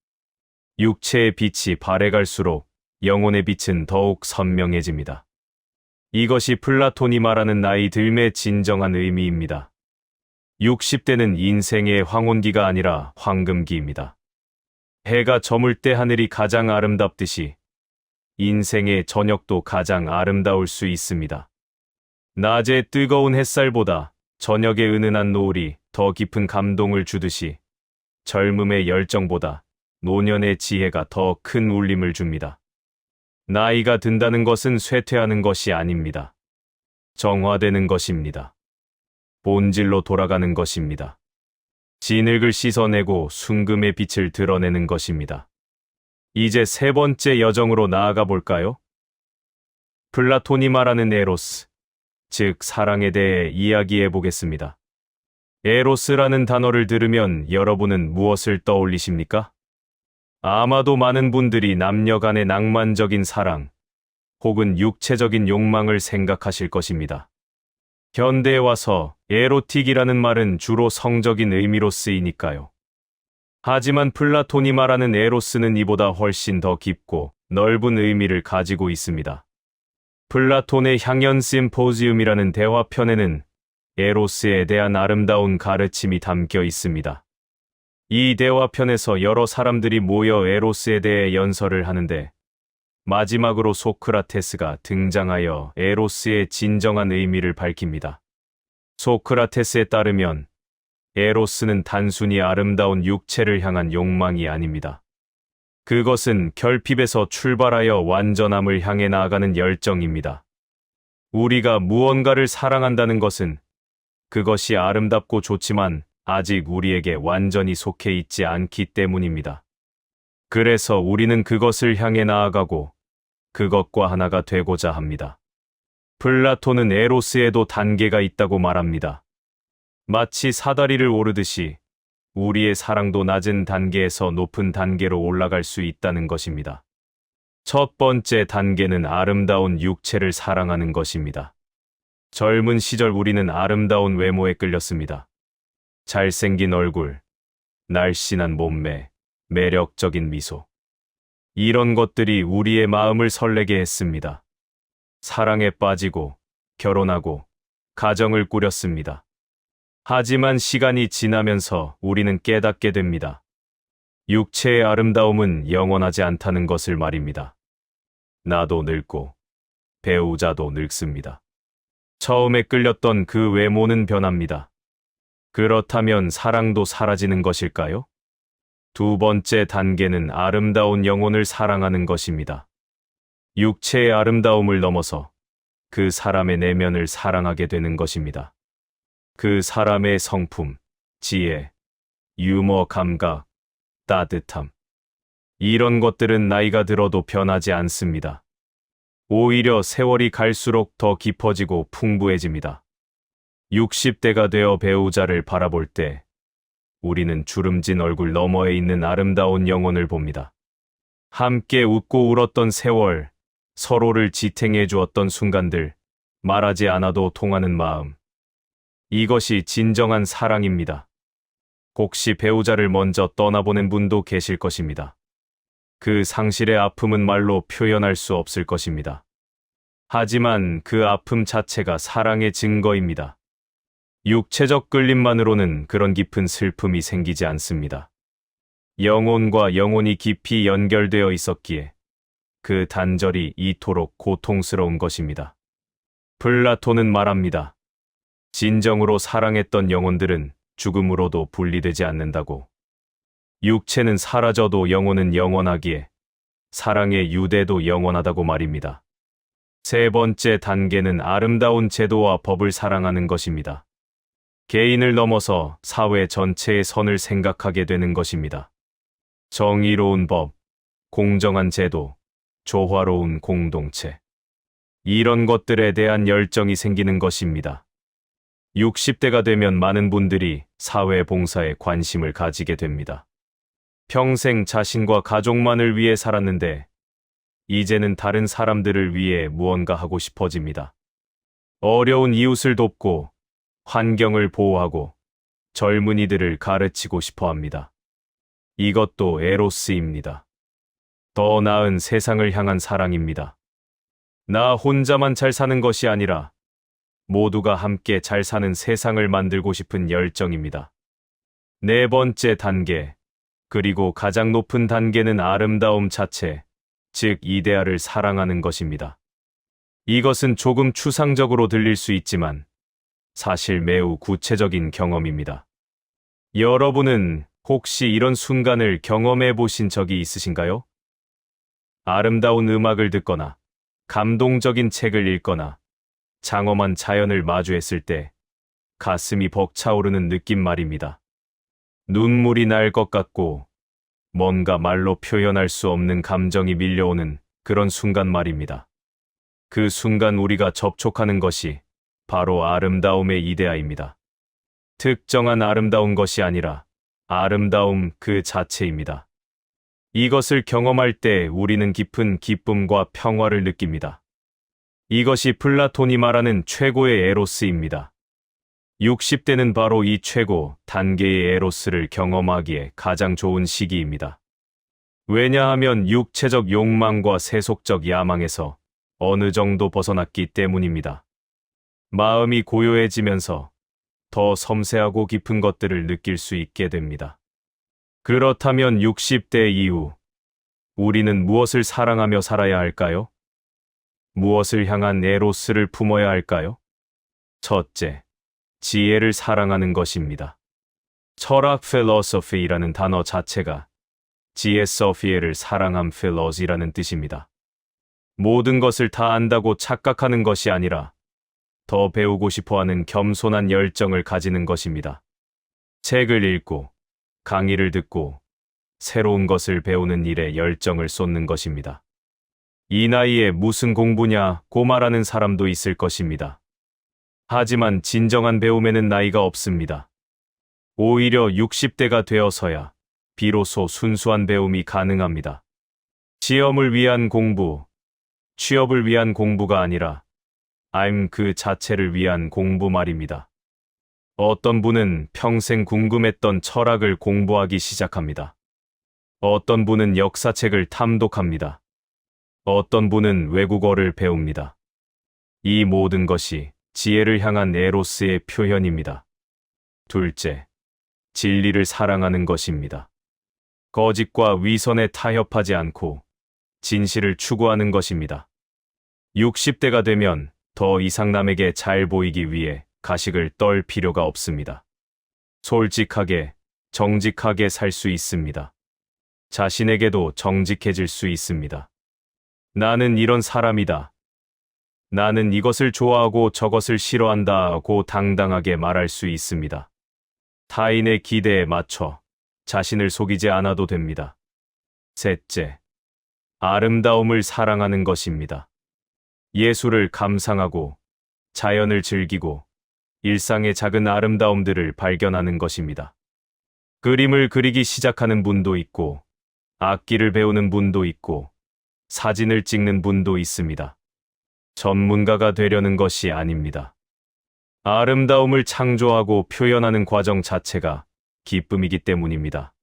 육체의 빛이 발해갈수록 영혼의 빛은 더욱 선명해집니다. 이것이 플라톤이 말하는 나이 들매의 진정한 의미입니다. 60대는 인생의 황혼기가 아니라 황금기입니다. 해가 저물 때 하늘이 가장 아름답듯이 인생의 저녁도 가장 아름다울 수 있습니다. 낮의 뜨거운 햇살보다 저녁의 은은한 노을이 더 깊은 감동을 주듯이 젊음의 열정보다 노년의 지혜가 더 큰 울림을 줍니다. 나이가 든다는 것은 쇠퇴하는 것이 아닙니다. 정화되는 것입니다. 본질로 돌아가는 것입니다. 진흙을 씻어내고 순금의 빛을 드러내는 것입니다. 이제 세 번째 여정으로 나아가 볼까요? 플라톤이 말하는 에로스, 즉 사랑에 대해 이야기해 보겠습니다. 에로스라는 단어를 들으면 여러분은 무엇을 떠올리십니까? 아마도 많은 분들이 남녀 간의 낭만적인 사랑, 혹은 육체적인 욕망을 생각하실 것입니다. 현대에 와서 에로틱이라는 말은 주로 성적인 의미로 쓰이니까요. 하지만 플라톤이 말하는 에로스는 이보다 훨씬 더 깊고 넓은 의미를 가지고 있습니다. 플라톤의 향연 심포지움이라는 대화편에는 에로스에 대한 아름다운 가르침이 담겨 있습니다. 이 대화편에서 여러 사람들이 모여 에로스에 대해 연설을 하는데 마지막으로 소크라테스가 등장하여 에로스의 진정한 의미를 밝힙니다. 소크라테스에 따르면 에로스는 단순히 아름다운 육체를 향한 욕망이 아닙니다. 그것은 결핍에서 출발하여 완전함을 향해 나아가는 열정입니다. 우리가 무언가를 사랑한다는 것은 그것이 아름답고 좋지만 아직 우리에게 완전히 속해 있지 않기 때문입니다. 그래서 우리는 그것을 향해 나아가고 그것과 하나가 되고자 합니다. 플라톤은 에로스에도 단계가 있다고 말합니다. 마치 사다리를 오르듯이 우리의 사랑도 낮은 단계에서 높은 단계로 올라갈 수 있다는 것입니다. 첫 번째 단계는 아름다운 육체를 사랑하는 것입니다. 젊은 시절 우리는 아름다운 외모에 끌렸습니다. 잘생긴 얼굴, 날씬한 몸매, 매력적인 미소. 이런 것들이 우리의 마음을 설레게 했습니다. 사랑에 빠지고 결혼하고 가정을 꾸렸습니다. 하지만 시간이 지나면서 우리는 깨닫게 됩니다. 육체의 아름다움은 영원하지 않다는 것을 말입니다. 나도 늙고 배우자도 늙습니다. 처음에 끌렸던 그 외모는 변합니다. 그렇다면 사랑도 사라지는 것일까요? 두 번째 단계는 아름다운 영혼을 사랑하는 것입니다. 육체의 아름다움을 넘어서 그 사람의 내면을 사랑하게 되는 것입니다. 그 사람의 성품, 지혜, 유머, 감각, 따뜻함. 이런 것들은 나이가 들어도 변하지 않습니다. 오히려 세월이 갈수록 더 깊어지고 풍부해집니다. 60대가 되어 배우자를 바라볼 때 우리는 주름진 얼굴 너머에 있는 아름다운 영혼을 봅니다. 함께 웃고 울었던 세월, 서로를 지탱해 주었던 순간들, 말하지 않아도 통하는 마음. 이것이 진정한 사랑입니다. 혹시 배우자를 먼저 떠나보낸 분도 계실 것입니다. 그 상실의 아픔은 말로 표현할 수 없을 것입니다. 하지만 그 아픔 자체가 사랑의 증거입니다. 육체적 끌림만으로는 그런 깊은 슬픔이 생기지 않습니다. 영혼과 영혼이 깊이 연결되어 있었기에 그 단절이 이토록 고통스러운 것입니다. 플라톤은 말합니다. 진정으로 사랑했던 영혼들은 죽음으로도 분리되지 않는다고. 육체는 사라져도 영혼은 영원하기에 사랑의 유대도 영원하다고 말입니다. 세 번째 단계는 아름다운 제도와 법을 사랑하는 것입니다. 개인을 넘어서 사회 전체의 선을 생각하게 되는 것입니다. 정의로운 법, 공정한 제도, 조화로운 공동체. 이런 것들에 대한 열정이 생기는 것입니다. 60대가 되면 많은 분들이 사회 봉사에 관심을 가지게 됩니다. 평생 자신과 가족만을 위해 살았는데 이제는 다른 사람들을 위해 무언가 하고 싶어집니다. 어려운 이웃을 돕고 환경을 보호하고 젊은이들을 가르치고 싶어 합니다. 이것도 에로스입니다. 더 나은 세상을 향한 사랑입니다. 나 혼자만 잘 사는 것이 아니라 모두가 함께 잘 사는 세상을 만들고 싶은 열정입니다. 네 번째 단계, 그리고 가장 높은 단계는 아름다움 자체, 즉 이데아를 사랑하는 것입니다. 이것은 조금 추상적으로 들릴 수 있지만 사실 매우 구체적인 경험입니다. 여러분은 혹시 이런 순간을 경험해 보신 적이 있으신가요? 아름다운 음악을 듣거나 감동적인 책을 읽거나 장엄한 자연을 마주했을 때 가슴이 벅차오르는 느낌 말입니다. 눈물이 날 것 같고 뭔가 말로 표현할 수 없는 감정이 밀려오는 그런 순간 말입니다. 그 순간 우리가 접촉하는 것이 바로 아름다움의 이데아입니다. 특정한 아름다운 것이 아니라 아름다움 그 자체입니다. 이것을 경험할 때 우리는 깊은 기쁨과 평화를 느낍니다. 이것이 플라톤이 말하는 최고의 에로스입니다. 60대는 바로 이 최고 단계의 에로스를 경험하기에 가장 좋은 시기입니다. 왜냐하면 육체적 욕망과 세속적 야망에서 어느 정도 벗어났기 때문입니다. 마음이 고요해지면서 더 섬세하고 깊은 것들을 느낄 수 있게 됩니다. 그렇다면 60대 이후 우리는 무엇을 사랑하며 살아야 할까요? 무엇을 향한 에로스를 품어야 할까요? 첫째, 지혜를 사랑하는 것입니다. 철학 필로소피라는 단어 자체가 지에 서피에를 사랑함 필러지라는 뜻입니다. 모든 것을 다 안다고 착각하는 것이 아니라 더 배우고 싶어하는 겸손한 열정을 가지는 것입니다. 책을 읽고 강의를 듣고 새로운 것을 배우는 일에 열정을 쏟는 것입니다. 이 나이에 무슨 공부냐고 말하는 사람도 있을 것입니다. 하지만 진정한 배움에는 나이가 없습니다. 오히려 60대가 되어서야 비로소 순수한 배움이 가능합니다. 시험을 위한 공부, 취업을 위한 공부가 아니라 I'm 그 자체를 위한 공부 말입니다. 어떤 분은 평생 궁금했던 철학을 공부하기 시작합니다. 어떤 분은 역사책을 탐독합니다. 어떤 분은 외국어를 배웁니다. 이 모든 것이 지혜를 향한 에로스의 표현입니다. 둘째, 진리를 사랑하는 것입니다. 거짓과 위선에 타협하지 않고 진실을 추구하는 것입니다. 60대가 되면 더 이상 남에게 잘 보이기 위해 가식을 떨 필요가 없습니다. 솔직하게, 정직하게 살 수 있습니다. 자신에게도 정직해질 수 있습니다. 나는 이런 사람이다. 나는 이것을 좋아하고 저것을 싫어한다고 당당하게 말할 수 있습니다. 타인의 기대에 맞춰 자신을 속이지 않아도 됩니다. 셋째, 아름다움을 사랑하는 것입니다. 예술을 감상하고 자연을 즐기고 일상의 작은 아름다움들을 발견하는 것입니다. 그림을 그리기 시작하는 분도 있고 악기를 배우는 분도 있고 사진을 찍는 분도 있습니다. 전문가가 되려는 것이 아닙니다. 아름다움을 창조하고 표현하는 과정 자체가 기쁨이기 때문입니다.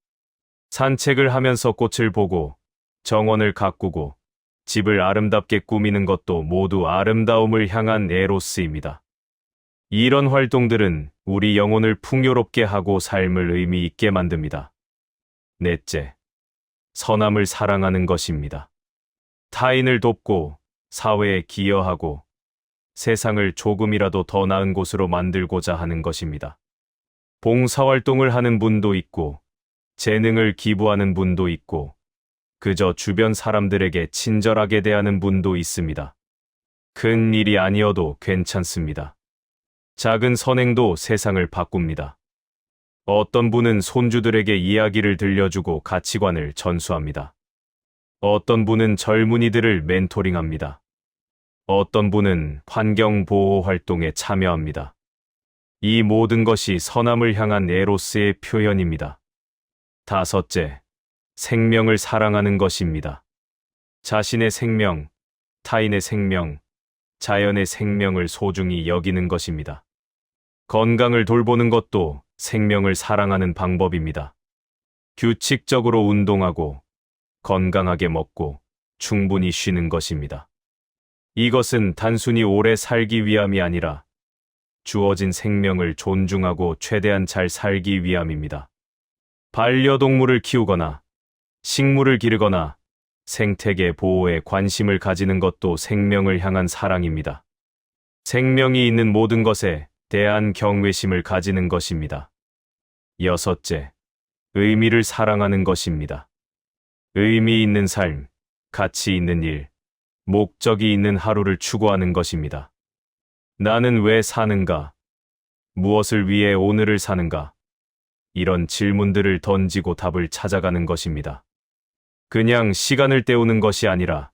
산책을 하면서 꽃을 보고 정원을 가꾸고 집을 아름답게 꾸미는 것도 모두 아름다움을 향한 에로스입니다. 이런 활동들은 우리 영혼을 풍요롭게 하고 삶을 의미 있게 만듭니다. 넷째, 선함을 사랑하는 것입니다. 타인을 돕고 사회에 기여하고 세상을 조금이라도 더 나은 곳으로 만들고자 하는 것입니다. 봉사활동을 하는 분도 있고 재능을 기부하는 분도 있고 그저 주변 사람들에게 친절하게 대하는 분도 있습니다. 큰 일이 아니어도 괜찮습니다. 작은 선행도 세상을 바꿉니다. 어떤 분은 손주들에게 이야기를 들려주고 가치관을 전수합니다. 어떤 분은 젊은이들을 멘토링합니다. 어떤 분은 환경보호 활동에 참여합니다. 이 모든 것이 선함을 향한 에로스의 표현입니다. 다섯째, 생명을 사랑하는 것입니다. 자신의 생명, 타인의 생명, 자연의 생명을 소중히 여기는 것입니다. 건강을 돌보는 것도 생명을 사랑하는 방법입니다. 규칙적으로 운동하고 건강하게 먹고 충분히 쉬는 것입니다. 이것은 단순히 오래 살기 위함이 아니라 주어진 생명을 존중하고 최대한 잘 살기 위함입니다. 반려동물을 키우거나 식물을 기르거나 생태계 보호에 관심을 가지는 것도 생명을 향한 사랑입니다. 생명이 있는 모든 것에 대한 경외심을 가지는 것입니다. 여섯째, 의미를 사랑하는 것입니다. 의미 있는 삶, 가치 있는 일, 목적이 있는 하루를 추구하는 것입니다. 나는 왜 사는가? 무엇을 위해 오늘을 사는가? 이런 질문들을 던지고 답을 찾아가는 것입니다. 그냥 시간을 때우는 것이 아니라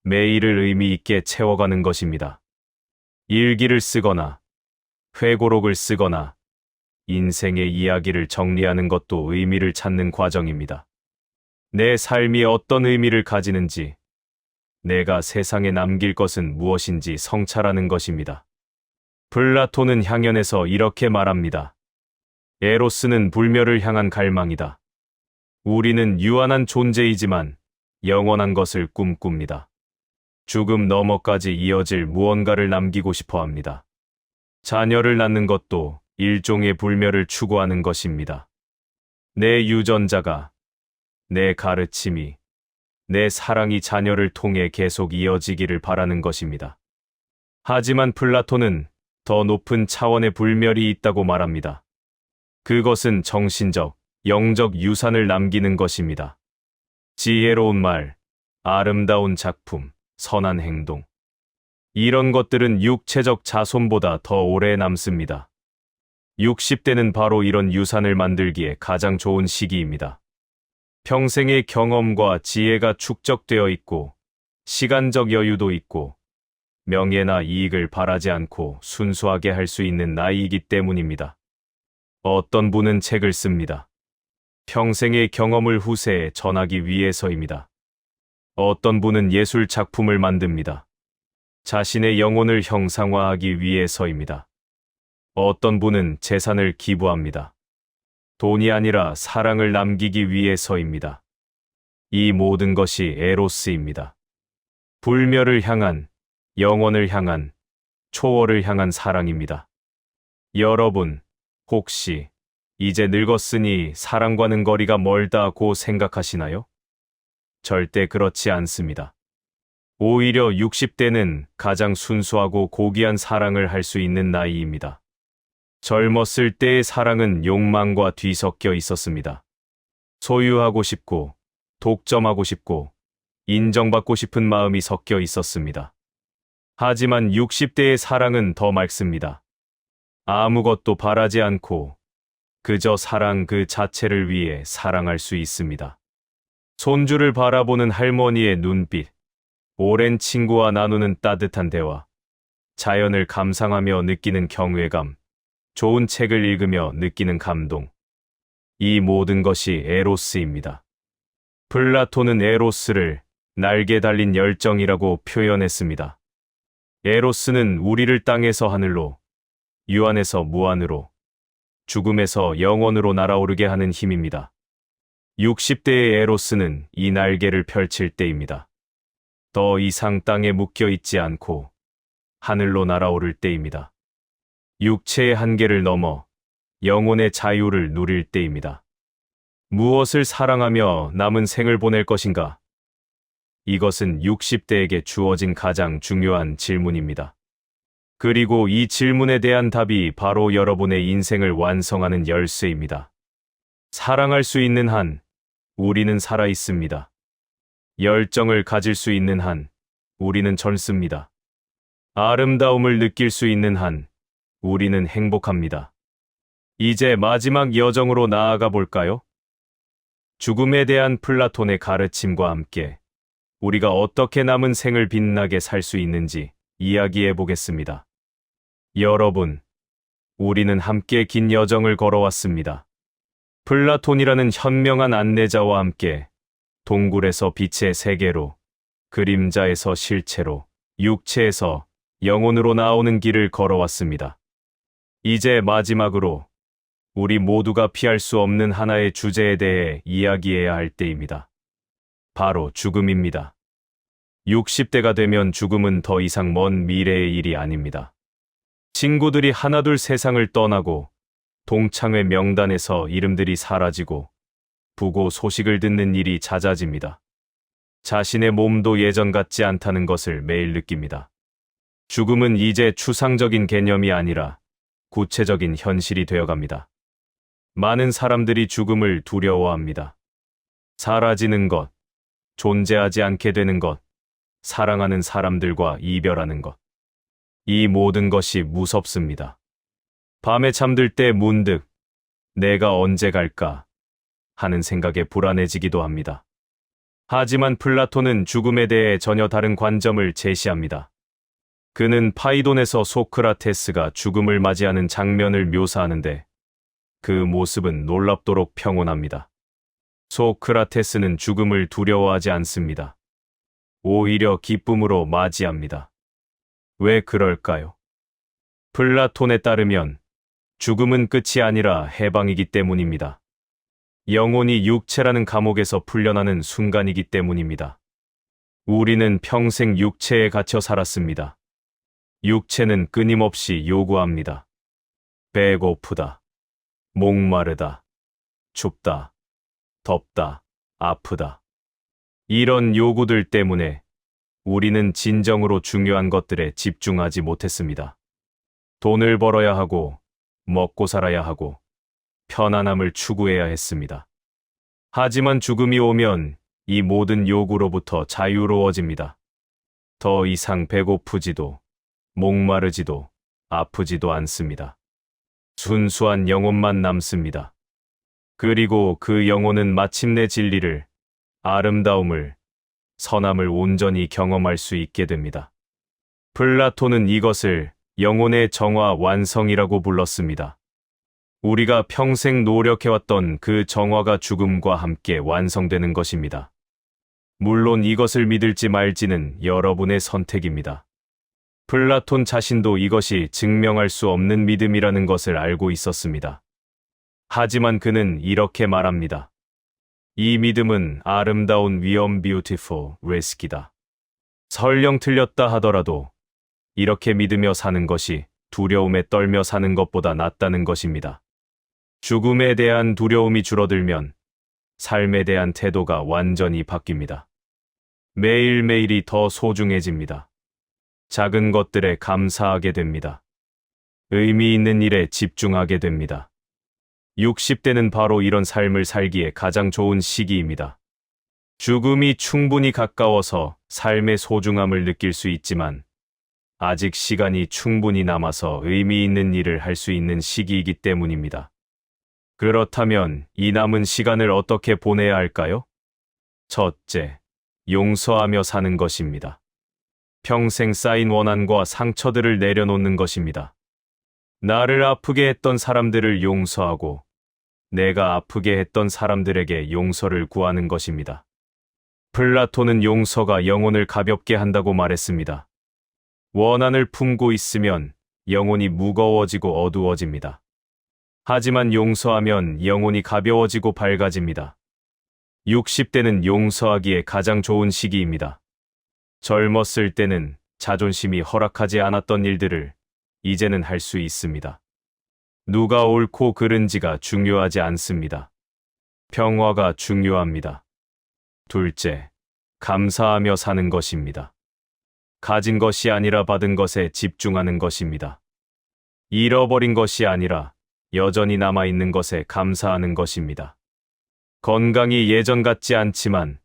매일을 의미 있게 채워가는 것입니다. 일기를 쓰거나 회고록을 쓰거나 인생의 이야기를 정리하는 것도 의미를 찾는 과정입니다. 내 삶이 어떤 의미를 가지는지, 내가 세상에 남길 것은 무엇인지 성찰하는 것입니다. 플라톤은 향연에서 이렇게 말합니다. 에로스는 불멸을 향한 갈망이다. 우리는 유한한 존재이지만 영원한 것을 꿈꿉니다. 죽음 너머까지 이어질 무언가를 남기고 싶어 합니다. 자녀를 낳는 것도 일종의 불멸을 추구하는 것입니다. 내 유전자가, 내 가르침이, 내 사랑이 자녀를 통해 계속 이어지기를 바라는 것입니다. 하지만 플라톤은 더 높은 차원의 불멸이 있다고 말합니다. 그것은 정신적, 영적 유산을 남기는 것입니다. 지혜로운 말, 아름다운 작품, 선한 행동. 이런 것들은 육체적 자손보다 더 오래 남습니다. 60대는 바로 이런 유산을 만들기에 가장 좋은 시기입니다. 평생의 경험과 지혜가 축적되어 있고, 시간적 여유도 있고, 명예나 이익을 바라지 않고 순수하게 할 수 있는 나이이기 때문입니다. 어떤 분은 책을 씁니다. 평생의 경험을 후세에 전하기 위해서입니다. 어떤 분은 예술 작품을 만듭니다. 자신의 영혼을 형상화하기 위해서입니다. 어떤 분은 재산을 기부합니다. 돈이 아니라 사랑을 남기기 위해서입니다. 이 모든 것이 에로스입니다. 불멸을 향한, 영원을 향한, 초월을 향한 사랑입니다. 여러분, 혹시 이제 늙었으니 사랑과는 거리가 멀다고 생각하시나요? 절대 그렇지 않습니다. 오히려 60대는 가장 순수하고 고귀한 사랑을 할 수 있는 나이입니다. 젊었을 때의 사랑은 욕망과 뒤섞여 있었습니다. 소유하고 싶고, 독점하고 싶고, 인정받고 싶은 마음이 섞여 있었습니다. 하지만 60대의 사랑은 더 맑습니다. 아무것도 바라지 않고, 그저 사랑 그 자체를 위해 사랑할 수 있습니다. 손주를 바라보는 할머니의 눈빛, 오랜 친구와 나누는 따뜻한 대화, 자연을 감상하며 느끼는 경외감, 좋은 책을 읽으며 느끼는 감동. 이 모든 것이 에로스입니다. 플라톤은 에로스를 날개 달린 열정이라고 표현했습니다. 에로스는 우리를 땅에서 하늘로, 유한에서 무한으로, 죽음에서 영원으로 날아오르게 하는 힘입니다. 60대의 에로스는 이 날개를 펼칠 때입니다. 더 이상 땅에 묶여 있지 않고 하늘로 날아오를 때입니다. 육체의 한계를 넘어 영혼의 자유를 누릴 때입니다. 무엇을 사랑하며 남은 생을 보낼 것인가? 이것은 60대에게 주어진 가장 중요한 질문입니다. 그리고 이 질문에 대한 답이 바로 여러분의 인생을 완성하는 열쇠입니다. 사랑할 수 있는 한, 우리는 살아 있습니다. 열정을 가질 수 있는 한, 우리는 젊습니다. 아름다움을 느낄 수 있는 한, 우리는 행복합니다. 이제 마지막 여정으로 나아가 볼까요? 죽음에 대한 플라톤의 가르침과 함께 우리가 어떻게 남은 생을 빛나게 살 수 있는지 이야기해 보겠습니다. 여러분, 우리는 함께 긴 여정을 걸어왔습니다. 플라톤이라는 현명한 안내자와 함께 동굴에서 빛의 세계로, 그림자에서 실체로, 육체에서 영혼으로 나오는 길을 걸어왔습니다. 이제 마지막으로 우리 모두가 피할 수 없는 하나의 주제에 대해 이야기해야 할 때입니다. 바로 죽음입니다. 60대가 되면 죽음은 더 이상 먼 미래의 일이 아닙니다. 친구들이 하나둘 세상을 떠나고 동창회 명단에서 이름들이 사라지고 부고 소식을 듣는 일이 잦아집니다. 자신의 몸도 예전 같지 않다는 것을 매일 느낍니다. 죽음은 이제 추상적인 개념이 아니라 구체적인 현실이 되어갑니다. 많은 사람들이 죽음을 두려워합니다. 사라지는 것, 존재하지 않게 되는 것, 사랑하는 사람들과 이별하는 것. 이 모든 것이 무섭습니다. 밤에 잠들 때 문득 내가 언제 갈까 하는 생각에 불안해지기도 합니다. 하지만 플라톤은 죽음에 대해 전혀 다른 관점을 제시합니다. 그는 파이돈에서 소크라테스가 죽음을 맞이하는 장면을 묘사하는데 그 모습은 놀랍도록 평온합니다. 소크라테스는 죽음을 두려워하지 않습니다. 오히려 기쁨으로 맞이합니다. 왜 그럴까요? 플라톤에 따르면 죽음은 끝이 아니라 해방이기 때문입니다. 영혼이 육체라는 감옥에서 풀려나는 순간이기 때문입니다. 우리는 평생 육체에 갇혀 살았습니다. 육체는 끊임없이 요구합니다. 배고프다, 목마르다, 춥다, 덥다, 아프다. 이런 요구들 때문에 우리는 진정으로 중요한 것들에 집중하지 못했습니다. 돈을 벌어야 하고, 먹고 살아야 하고, 편안함을 추구해야 했습니다. 하지만 죽음이 오면 이 모든 요구로부터 자유로워집니다. 더 이상 배고프지도, 목마르지도, 아프지도 않습니다. 순수한 영혼만 남습니다. 그리고 그 영혼은 마침내 진리를, 아름다움을, 선함을 온전히 경험할 수 있게 됩니다. 플라톤은 이것을 영혼의 정화 완성이라고 불렀습니다. 우리가 평생 노력해왔던 그 정화가 죽음과 함께 완성되는 것입니다. 물론 이것을 믿을지 말지는 여러분의 선택입니다. 플라톤 자신도 이것이 증명할 수 없는 믿음이라는 것을 알고 있었습니다. 하지만 그는 이렇게 말합니다. 이 믿음은 아름다운 위엄 beautiful risk이다. 설령 틀렸다 하더라도 이렇게 믿으며 사는 것이 두려움에 떨며 사는 것보다 낫다는 것입니다. 죽음에 대한 두려움이 줄어들면 삶에 대한 태도가 완전히 바뀝니다. 매일매일이 더 소중해집니다. 작은 것들에 감사하게 됩니다. 의미 있는 일에 집중하게 됩니다. 60대는 바로 이런 삶을 살기에 가장 좋은 시기입니다. 죽음이 충분히 가까워서 삶의 소중함을 느낄 수 있지만 아직 시간이 충분히 남아서 의미 있는 일을 할 수 있는 시기이기 때문입니다. 그렇다면 이 남은 시간을 어떻게 보내야 할까요? 첫째, 용서하며 사는 것입니다. 평생 쌓인 원한과 상처들을 내려놓는 것입니다. 나를 아프게 했던 사람들을 용서하고 내가 아프게 했던 사람들에게 용서를 구하는 것입니다. 플라톤은 용서가 영혼을 가볍게 한다고 말했습니다. 원한을 품고 있으면 영혼이 무거워지고 어두워집니다. 하지만 용서하면 영혼이 가벼워지고 밝아집니다. 60대는 용서하기에 가장 좋은 시기입니다. 젊었을 때는 자존심이 허락하지 않았던 일들을 이제는 할 수 있습니다. 누가 옳고 그른지가 중요하지 않습니다. 평화가 중요합니다. 둘째, 감사하며 사는 것입니다. 가진 것이 아니라 받은 것에 집중하는 것입니다. 잃어버린 것이 아니라 여전히 남아있는 것에 감사하는 것입니다. 건강이 예전 같지 않지만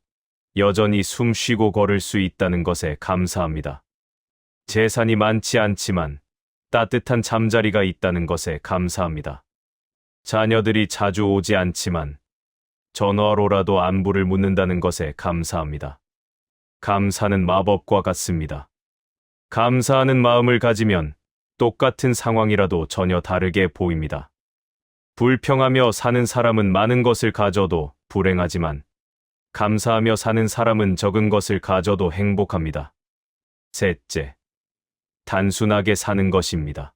여전히 숨 쉬고 걸을 수 있다는 것에 감사합니다. 재산이 많지 않지만 따뜻한 잠자리가 있다는 것에 감사합니다. 자녀들이 자주 오지 않지만 전화로라도 안부를 묻는다는 것에 감사합니다. 감사는 마법과 같습니다. 감사하는 마음을 가지면 똑같은 상황이라도 전혀 다르게 보입니다. 불평하며 사는 사람은 많은 것을 가져도 불행하지만 감사하며 사는 사람은 적은 것을 가져도 행복합니다. 셋째, 단순하게 사는 것입니다.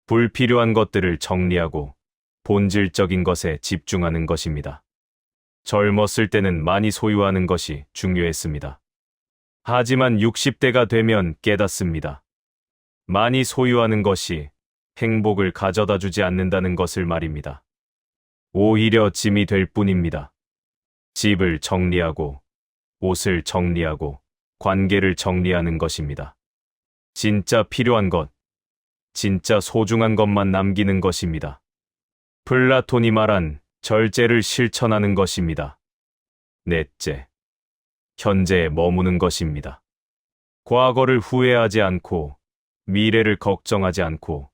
불필요한 것들을 정리하고 본질적인 것에 집중하는 것입니다. 젊었을 때는 많이 소유하는 것이 중요했습니다. 하지만 60대가 되면 깨닫습니다. 많이 소유하는 것이 행복을 가져다 주지 않는다는 것을 말입니다. 오히려 짐이 될 뿐입니다. 집을 정리하고, 옷을 정리하고, 관계를 정리하는 것입니다. 진짜 필요한 것, 진짜 소중한 것만 남기는 것입니다. 플라톤이 말한 절제를 실천하는 것입니다. 넷째, 현재에 머무는 것입니다. 과거를 후회하지 않고, 미래를 걱정하지 않고,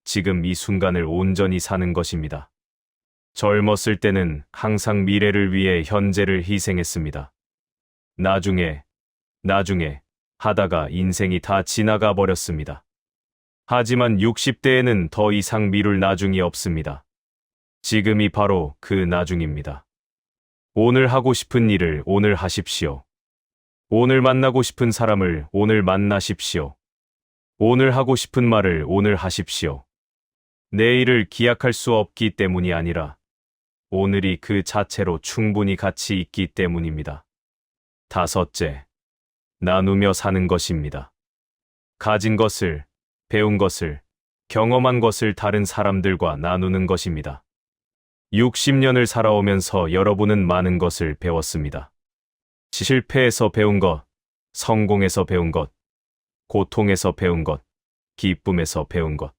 지금 이 순간을 온전히 사는 것입니다. 젊었을 때는 항상 미래를 위해 현재를 희생했습니다. 나중에 하다가 인생이 다 지나가 버렸습니다. 하지만 60대에는 더 이상 미룰 나중이 없습니다. 지금이 바로 그 나중입니다. 오늘 하고 싶은 일을 오늘 하십시오. 오늘 만나고 싶은 사람을 오늘 만나십시오. 오늘 하고 싶은 말을 오늘 하십시오. 내일을 기약할 수 없기 때문이 아니라 오늘이 그 자체로 충분히 가치 있기 때문입니다. 다섯째, 나누며 사는 것입니다. 가진 것을, 배운 것을, 경험한 것을 다른 사람들과 나누는 것입니다. 60년을 살아오면서 여러분은 많은 것을 배웠습니다. 실패에서 배운 것, 성공에서 배운 것, 고통에서 배운 것, 기쁨에서 배운 것.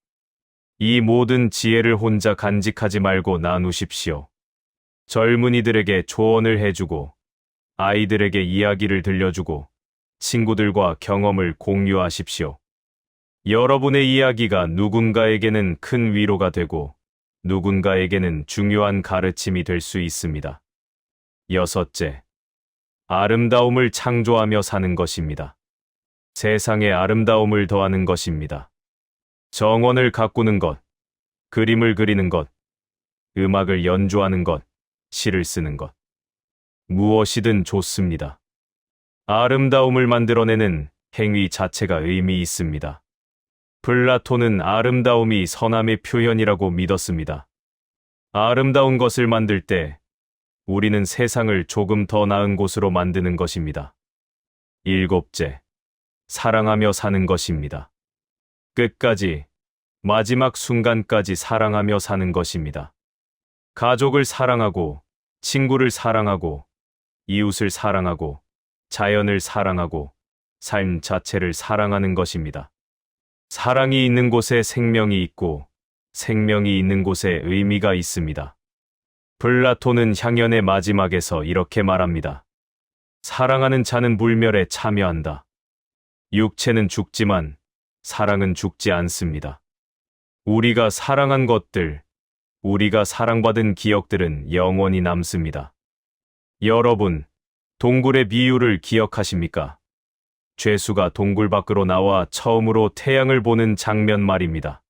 이 모든 지혜를 혼자 간직하지 말고 나누십시오. 젊은이들에게 조언을 해주고 아이들에게 이야기를 들려주고 친구들과 경험을 공유하십시오. 여러분의 이야기가 누군가에게는 큰 위로가 되고 누군가에게는 중요한 가르침이 될 수 있습니다. 여섯째, 아름다움을 창조하며 사는 것입니다. 세상에 아름다움을 더하는 것입니다. 정원을 가꾸는 것, 그림을 그리는 것, 음악을 연주하는 것, 시를 쓰는 것. 무엇이든 좋습니다. 아름다움을 만들어내는 행위 자체가 의미 있습니다. 플라톤은 아름다움이 선함의 표현이라고 믿었습니다. 아름다운 것을 만들 때 우리는 세상을 조금 더 나은 곳으로 만드는 것입니다. 일곱째, 사랑하며 사는 것입니다. 끝까지, 마지막 순간까지 사랑하며 사는 것입니다. 가족을 사랑하고, 친구를 사랑하고, 이웃을 사랑하고, 자연을 사랑하고, 삶 자체를 사랑하는 것입니다. 사랑이 있는 곳에 생명이 있고, 생명이 있는 곳에 의미가 있습니다. 플라톤은 향연의 마지막에서 이렇게 말합니다. 사랑하는 자는 불멸에 참여한다. 육체는 죽지만 사랑은 죽지 않습니다. 우리가 사랑한 것들, 우리가 사랑받은 기억들은 영원히 남습니다. 여러분, 동굴의 비유를 기억하십니까? 죄수가 동굴 밖으로 나와 처음으로 태양을 보는 장면 말입니다.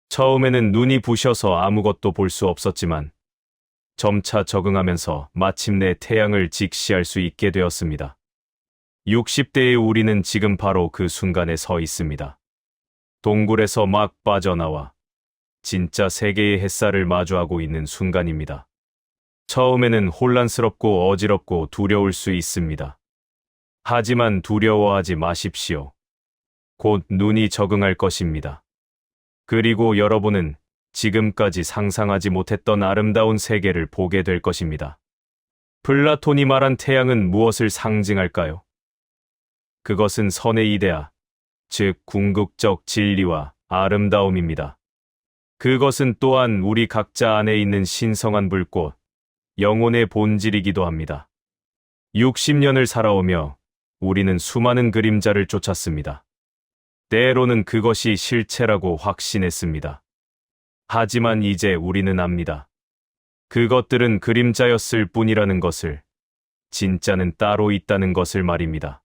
처음에는 눈이 부셔서 아무것도 볼 수 없었지만 점차 적응하면서 마침내 태양을 직시할 수 있게 되었습니다. 60대의 우리는 지금 바로 그 순간에 서 있습니다. 동굴에서 막 빠져나와 진짜 세계의 햇살을 마주하고 있는 순간입니다. 처음에는 혼란스럽고 어지럽고 두려울 수 있습니다. 하지만 두려워하지 마십시오. 곧 눈이 적응할 것입니다. 그리고 여러분은 지금까지 상상하지 못했던 아름다운 세계를 보게 될 것입니다. 플라톤이 말한 태양은 무엇을 상징할까요? 그것은 선의 이데아, 즉 궁극적 진리와 아름다움입니다. 그것은 또한 우리 각자 안에 있는 신성한 불꽃, 영혼의 본질이기도 합니다. 60년을 살아오며 우리는 수많은 그림자를 쫓았습니다. 때로는 그것이 실체라고 확신했습니다. 하지만 이제 우리는 압니다. 그것들은 그림자였을 뿐이라는 것을, 진짜는 따로 있다는 것을 말입니다.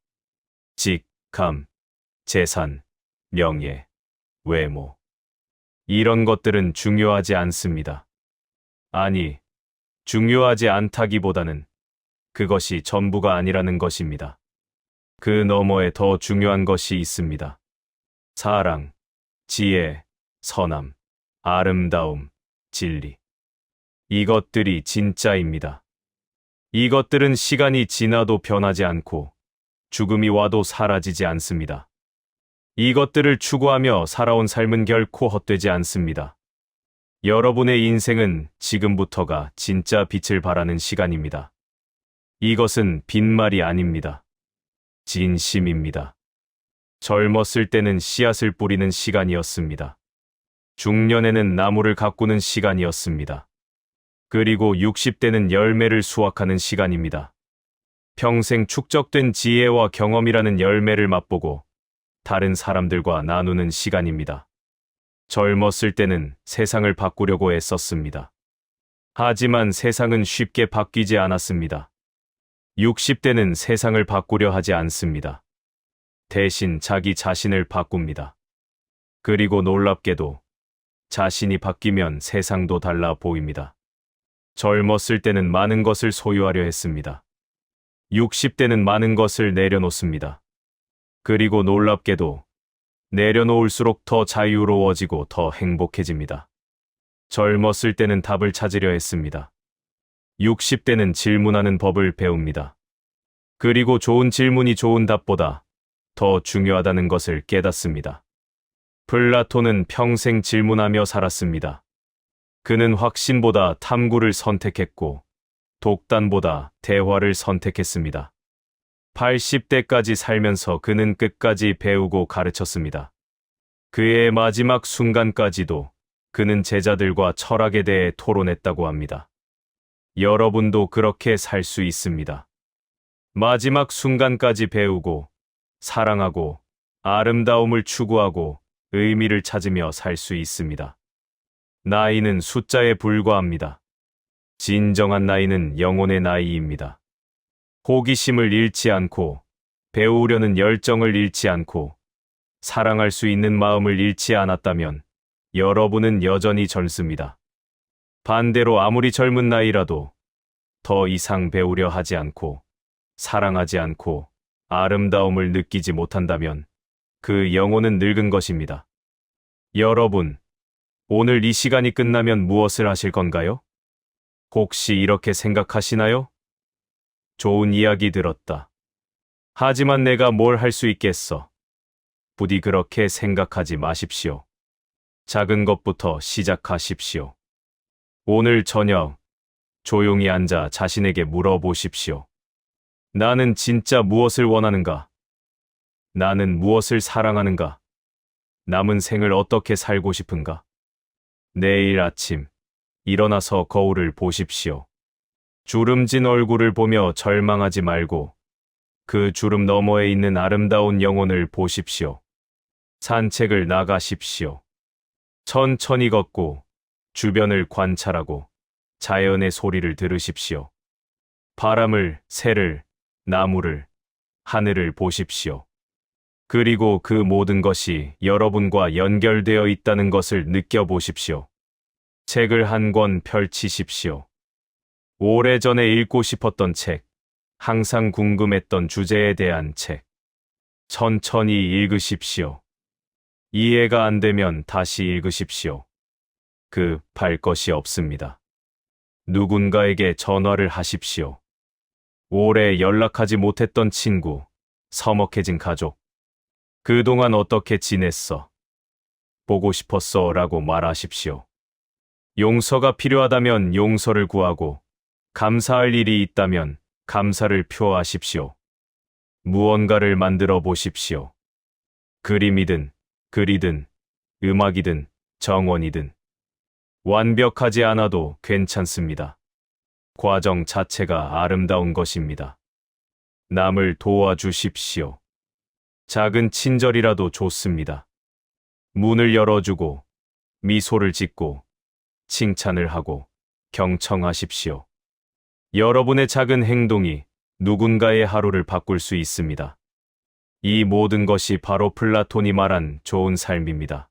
직감, 재산, 명예, 외모. 이런 것들은 중요하지 않습니다. 아니, 중요하지 않다기보다는 그것이 전부가 아니라는 것입니다. 그 너머에 더 중요한 것이 있습니다. 사랑, 지혜, 선함, 아름다움, 진리. 이것들이 진짜입니다. 이것들은 시간이 지나도 변하지 않고 죽음이 와도 사라지지 않습니다. 이것들을 추구하며 살아온 삶은 결코 헛되지 않습니다. 여러분의 인생은 지금부터가 진짜 빛을 발하는 시간입니다. 이것은 빈말이 아닙니다. 진심입니다. 젊었을 때는 씨앗을 뿌리는 시간이었습니다. 중년에는 나무를 가꾸는 시간이었습니다. 그리고 60대는 열매를 수확하는 시간입니다. 평생 축적된 지혜와 경험이라는 열매를 맛보고 다른 사람들과 나누는 시간입니다. 젊었을 때는 세상을 바꾸려고 애썼습니다. 하지만 세상은 쉽게 바뀌지 않았습니다. 60대는 세상을 바꾸려 하지 않습니다. 대신 자기 자신을 바꿉니다. 그리고 놀랍게도 자신이 바뀌면 세상도 달라 보입니다. 젊었을 때는 많은 것을 소유하려 했습니다. 60대는 많은 것을 내려놓습니다. 그리고 놀랍게도 내려놓을수록 더 자유로워지고 더 행복해집니다. 젊었을 때는 답을 찾으려 했습니다. 60대는 질문하는 법을 배웁니다. 그리고 좋은 질문이 좋은 답보다 더 중요하다는 것을 깨닫습니다. 플라톤은 평생 질문하며 살았습니다. 그는 확신보다 탐구를 선택했고 독단보다 대화를 선택했습니다. 80대까지 살면서 그는 끝까지 배우고 가르쳤습니다. 그의 마지막 순간까지도 그는 제자들과 철학에 대해 토론했다고 합니다. 여러분도 그렇게 살 수 있습니다. 마지막 순간까지 배우고, 사랑하고, 아름다움을 추구하고, 의미를 찾으며 살 수 있습니다. 나이는 숫자에 불과합니다. 진정한 나이는 영혼의 나이입니다. 호기심을 잃지 않고, 배우려는 열정을 잃지 않고, 사랑할 수 있는 마음을 잃지 않았다면 여러분은 여전히 젊습니다. 반대로 아무리 젊은 나이라도 더 이상 배우려 하지 않고, 사랑하지 않고, 아름다움을 느끼지 못한다면 그 영혼은 늙은 것입니다. 여러분, 오늘 이 시간이 끝나면 무엇을 하실 건가요? 혹시 이렇게 생각하시나요? 좋은 이야기 들었다. 하지만 내가 뭘 할 수 있겠어? 부디 그렇게 생각하지 마십시오. 작은 것부터 시작하십시오. 오늘 저녁 조용히 앉아 자신에게 물어보십시오. 나는 진짜 무엇을 원하는가? 나는 무엇을 사랑하는가? 남은 생을 어떻게 살고 싶은가? 내일 아침 일어나서 거울을 보십시오. 주름진 얼굴을 보며 절망하지 말고 그 주름 너머에 있는 아름다운 영혼을 보십시오. 산책을 나가십시오. 천천히 걷고 주변을 관찰하고 자연의 소리를 들으십시오. 바람을, 새를, 나무를, 하늘을 보십시오. 그리고 그 모든 것이 여러분과 연결되어 있다는 것을 느껴보십시오. 책을 한 권 펼치십시오. 오래전에 읽고 싶었던 책, 항상 궁금했던 주제에 대한 책. 천천히 읽으십시오. 이해가 안 되면 다시 읽으십시오. 급할 것이 없습니다. 누군가에게 전화를 하십시오. 오래 연락하지 못했던 친구, 서먹해진 가족. 그동안 어떻게 지냈어? 보고 싶었어 라고 말하십시오. 용서가 필요하다면 용서를 구하고, 감사할 일이 있다면 감사를 표하십시오. 무언가를 만들어 보십시오. 그림이든, 글이든, 음악이든, 정원이든. 완벽하지 않아도 괜찮습니다. 과정 자체가 아름다운 것입니다. 남을 도와주십시오. 작은 친절이라도 좋습니다. 문을 열어주고, 미소를 짓고, 칭찬을 하고, 경청하십시오. 여러분의 작은 행동이 누군가의 하루를 바꿀 수 있습니다. 이 모든 것이 바로 플라톤이 말한 좋은 삶입니다.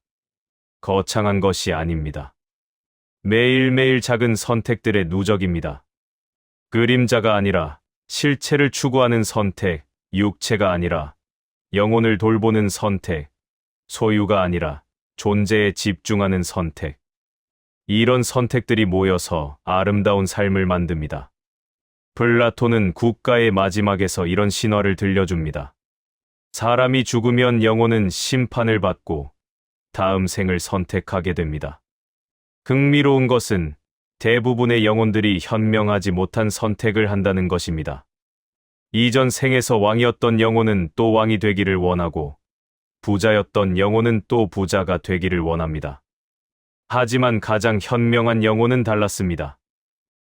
거창한 것이 아닙니다. 매일매일 작은 선택들의 누적입니다. 그림자가 아니라 실체를 추구하는 선택, 육체가 아니라 영혼을 돌보는 선택, 소유가 아니라 존재에 집중하는 선택. 이런 선택들이 모여서 아름다운 삶을 만듭니다. 플라톤은 국가의 마지막에서 이런 신화를 들려줍니다. 사람이 죽으면 영혼은 심판을 받고 다음 생을 선택하게 됩니다. 흥미로운 것은 대부분의 영혼들이 현명하지 못한 선택을 한다는 것입니다. 이전 생에서 왕이었던 영혼은 또 왕이 되기를 원하고, 부자였던 영혼은 또 부자가 되기를 원합니다. 하지만 가장 현명한 영혼은 달랐습니다.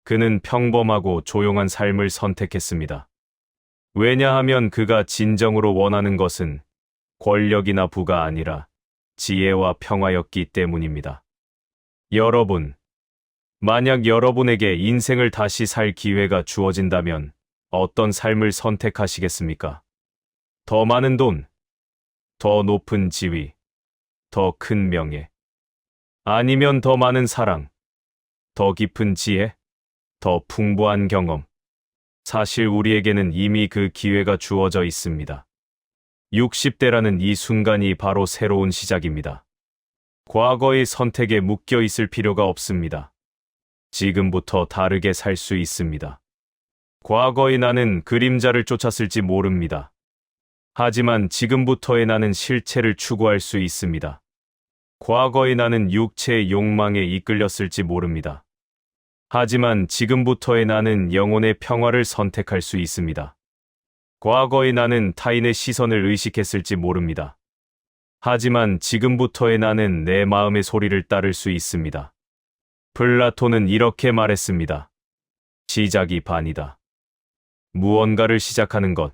그는 평범하고 조용한 삶을 선택했습니다. 왜냐하면 그가 진정으로 원하는 것은 권력이나 부가 아니라 지혜와 평화였기 때문입니다. 여러분, 만약 여러분에게 인생을 다시 살 기회가 주어진다면 어떤 삶을 선택하시겠습니까? 더 많은 돈, 더 높은 지위, 더 큰 명예, 아니면 더 많은 사랑, 더 깊은 지혜, 더 풍부한 경험. 사실 우리에게는 이미 그 기회가 주어져 있습니다. 60대라는 이 순간이 바로 새로운 시작입니다. 과거의 선택에 묶여 있을 필요가 없습니다. 지금부터 다르게 살 수 있습니다. 과거의 나는 그림자를 쫓았을지 모릅니다. 하지만 지금부터의 나는 실체를 추구할 수 있습니다. 과거의 나는 육체의 욕망에 이끌렸을지 모릅니다. 하지만 지금부터의 나는 영혼의 평화를 선택할 수 있습니다. 과거의 나는 타인의 시선을 의식했을지 모릅니다. 하지만 지금부터의 나는 내 마음의 소리를 따를 수 있습니다. 플라톤은 이렇게 말했습니다. 시작이 반이다. 무언가를 시작하는 것,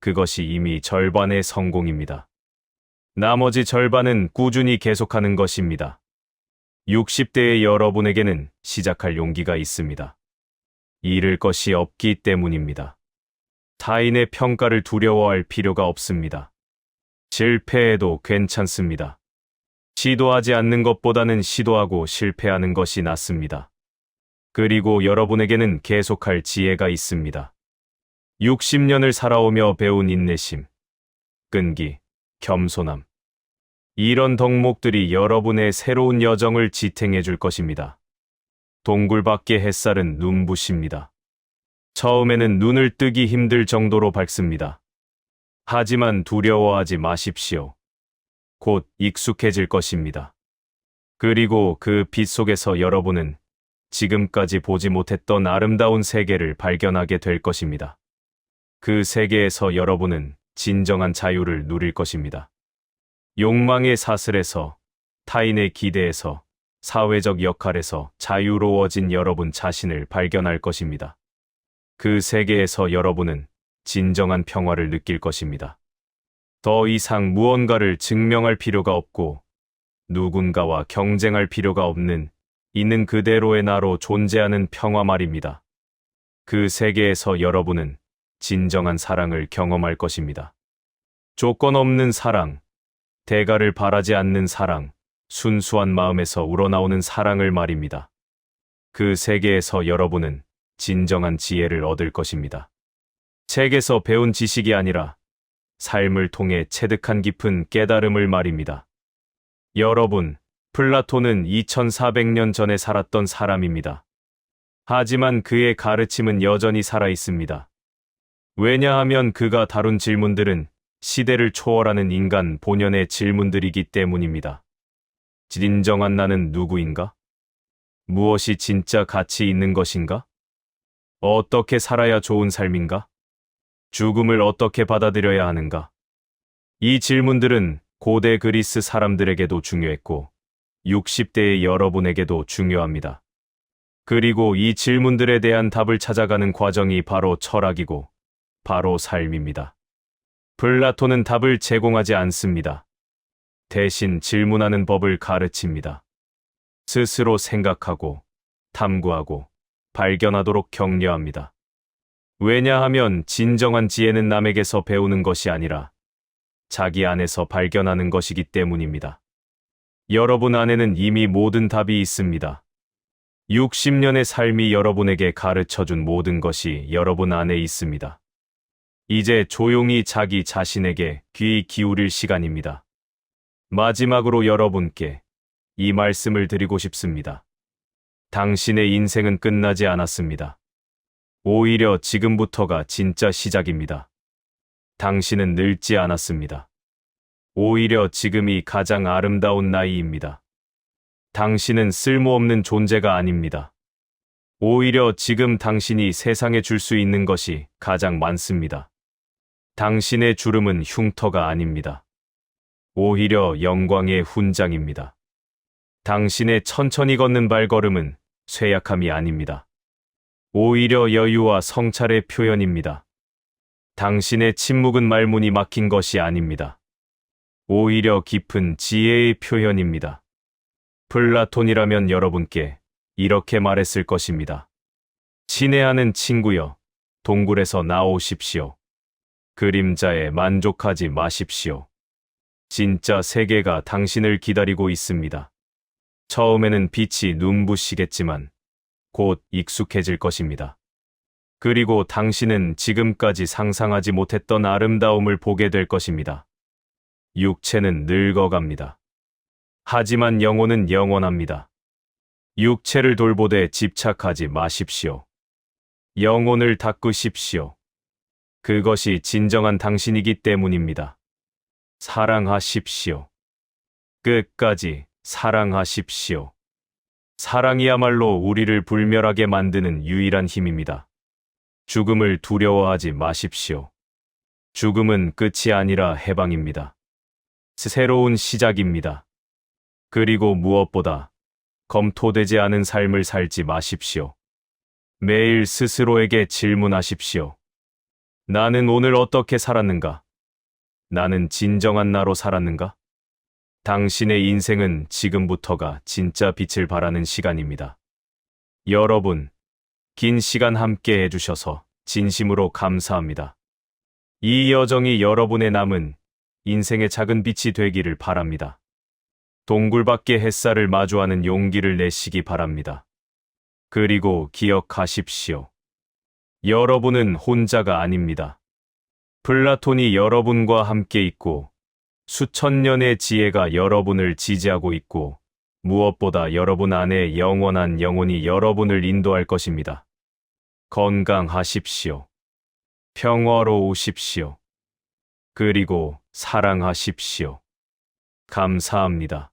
그것이 이미 절반의 성공입니다. 나머지 절반은 꾸준히 계속하는 것입니다. 60대의 여러분에게는 시작할 용기가 있습니다. 잃을 것이 없기 때문입니다. 타인의 평가를 두려워할 필요가 없습니다. 실패해도 괜찮습니다. 시도하지 않는 것보다는 시도하고 실패하는 것이 낫습니다. 그리고 여러분에게는 계속할 지혜가 있습니다. 60년을 살아오며 배운 인내심, 끈기, 겸손함. 이런 덕목들이 여러분의 새로운 여정을 지탱해 줄 것입니다. 동굴 밖의 햇살은 눈부십니다. 처음에는 눈을 뜨기 힘들 정도로 밝습니다. 하지만 두려워하지 마십시오. 곧 익숙해질 것입니다. 그리고 그 빛 속에서 여러분은 지금까지 보지 못했던 아름다운 세계를 발견하게 될 것입니다. 그 세계에서 여러분은 진정한 자유를 누릴 것입니다. 욕망의 사슬에서, 타인의 기대에서, 사회적 역할에서 자유로워진 여러분 자신을 발견할 것입니다. 그 세계에서 여러분은 진정한 평화를 느낄 것입니다. 더 이상 무언가를 증명할 필요가 없고 누군가와 경쟁할 필요가 없는 있는 그대로의 나로 존재하는 평화 말입니다. 그 세계에서 여러분은 진정한 사랑을 경험할 것입니다. 조건 없는 사랑, 대가를 바라지 않는 사랑, 순수한 마음에서 우러나오는 사랑을 말입니다. 그 세계에서 여러분은 진정한 지혜를 얻을 것입니다. 책에서 배운 지식이 아니라 삶을 통해 체득한 깊은 깨달음을 말입니다. 여러분, 플라톤은 2400년 전에 살았던 사람입니다. 하지만 그의 가르침은 여전히 살아 있습니다. 왜냐하면 그가 다룬 질문들은 시대를 초월하는 인간 본연의 질문들이기 때문입니다. 진정한 나는 누구인가? 무엇이 진짜 가치 있는 것인가? 어떻게 살아야 좋은 삶인가? 죽음을 어떻게 받아들여야 하는가? 이 질문들은 고대 그리스 사람들에게도 중요했고 60대의 여러분에게도 중요합니다. 그리고 이 질문들에 대한 답을 찾아가는 과정이 바로 철학이고 바로 삶입니다. 플라톤은 답을 제공하지 않습니다. 대신 질문하는 법을 가르칩니다. 스스로 생각하고 탐구하고 발견하도록 격려합니다. 왜냐하면 진정한 지혜는 남에게서 배우는 것이 아니라 자기 안에서 발견하는 것이기 때문입니다. 여러분 안에는 이미 모든 답이 있습니다. 60년의 삶이 여러분에게 가르쳐준 모든 것이 여러분 안에 있습니다. 이제 조용히 자기 자신에게 귀 기울일 시간입니다. 마지막으로 여러분께 이 말씀을 드리고 싶습니다. 당신의 인생은 끝나지 않았습니다. 오히려 지금부터가 진짜 시작입니다. 당신은 늙지 않았습니다. 오히려 지금이 가장 아름다운 나이입니다. 당신은 쓸모없는 존재가 아닙니다. 오히려 지금 당신이 세상에 줄 수 있는 것이 가장 많습니다. 당신의 주름은 흉터가 아닙니다. 오히려 영광의 훈장입니다. 당신의 천천히 걷는 발걸음은 쇠약함이 아닙니다. 오히려 여유와 성찰의 표현입니다. 당신의 침묵은 말문이 막힌 것이 아닙니다. 오히려 깊은 지혜의 표현입니다. 플라톤이라면 여러분께 이렇게 말했을 것입니다. 친애하는 친구여, 동굴에서 나오십시오. 그림자에 만족하지 마십시오. 진짜 세계가 당신을 기다리고 있습니다. 처음에는 빛이 눈부시겠지만 곧 익숙해질 것입니다. 그리고 당신은 지금까지 상상하지 못했던 아름다움을 보게 될 것입니다. 육체는 늙어갑니다. 하지만 영혼은 영원합니다. 육체를 돌보되 집착하지 마십시오. 영혼을 닦으십시오. 그것이 진정한 당신이기 때문입니다. 사랑하십시오. 끝까지 사랑하십시오. 사랑이야말로 우리를 불멸하게 만드는 유일한 힘입니다. 죽음을 두려워하지 마십시오. 죽음은 끝이 아니라 해방입니다. 새로운 시작입니다. 그리고 무엇보다 검토되지 않은 삶을 살지 마십시오. 매일 스스로에게 질문하십시오. 나는 오늘 어떻게 살았는가? 나는 진정한 나로 살았는가? 당신의 인생은 지금부터가 진짜 빛을 발하는 시간입니다. 여러분, 긴 시간 함께 해주셔서 진심으로 감사합니다. 이 여정이 여러분의 남은 인생의 작은 빛이 되기를 바랍니다. 동굴 밖의 햇살을 마주하는 용기를 내시기 바랍니다. 그리고 기억하십시오. 여러분은 혼자가 아닙니다. 플라톤이 여러분과 함께 있고 수천 년의 지혜가 여러분을 지지하고 있고 무엇보다 여러분 안에 영원한 영혼이 여러분을 인도할 것입니다. 건강하십시오. 평화로우십시오. 그리고 사랑하십시오. 감사합니다.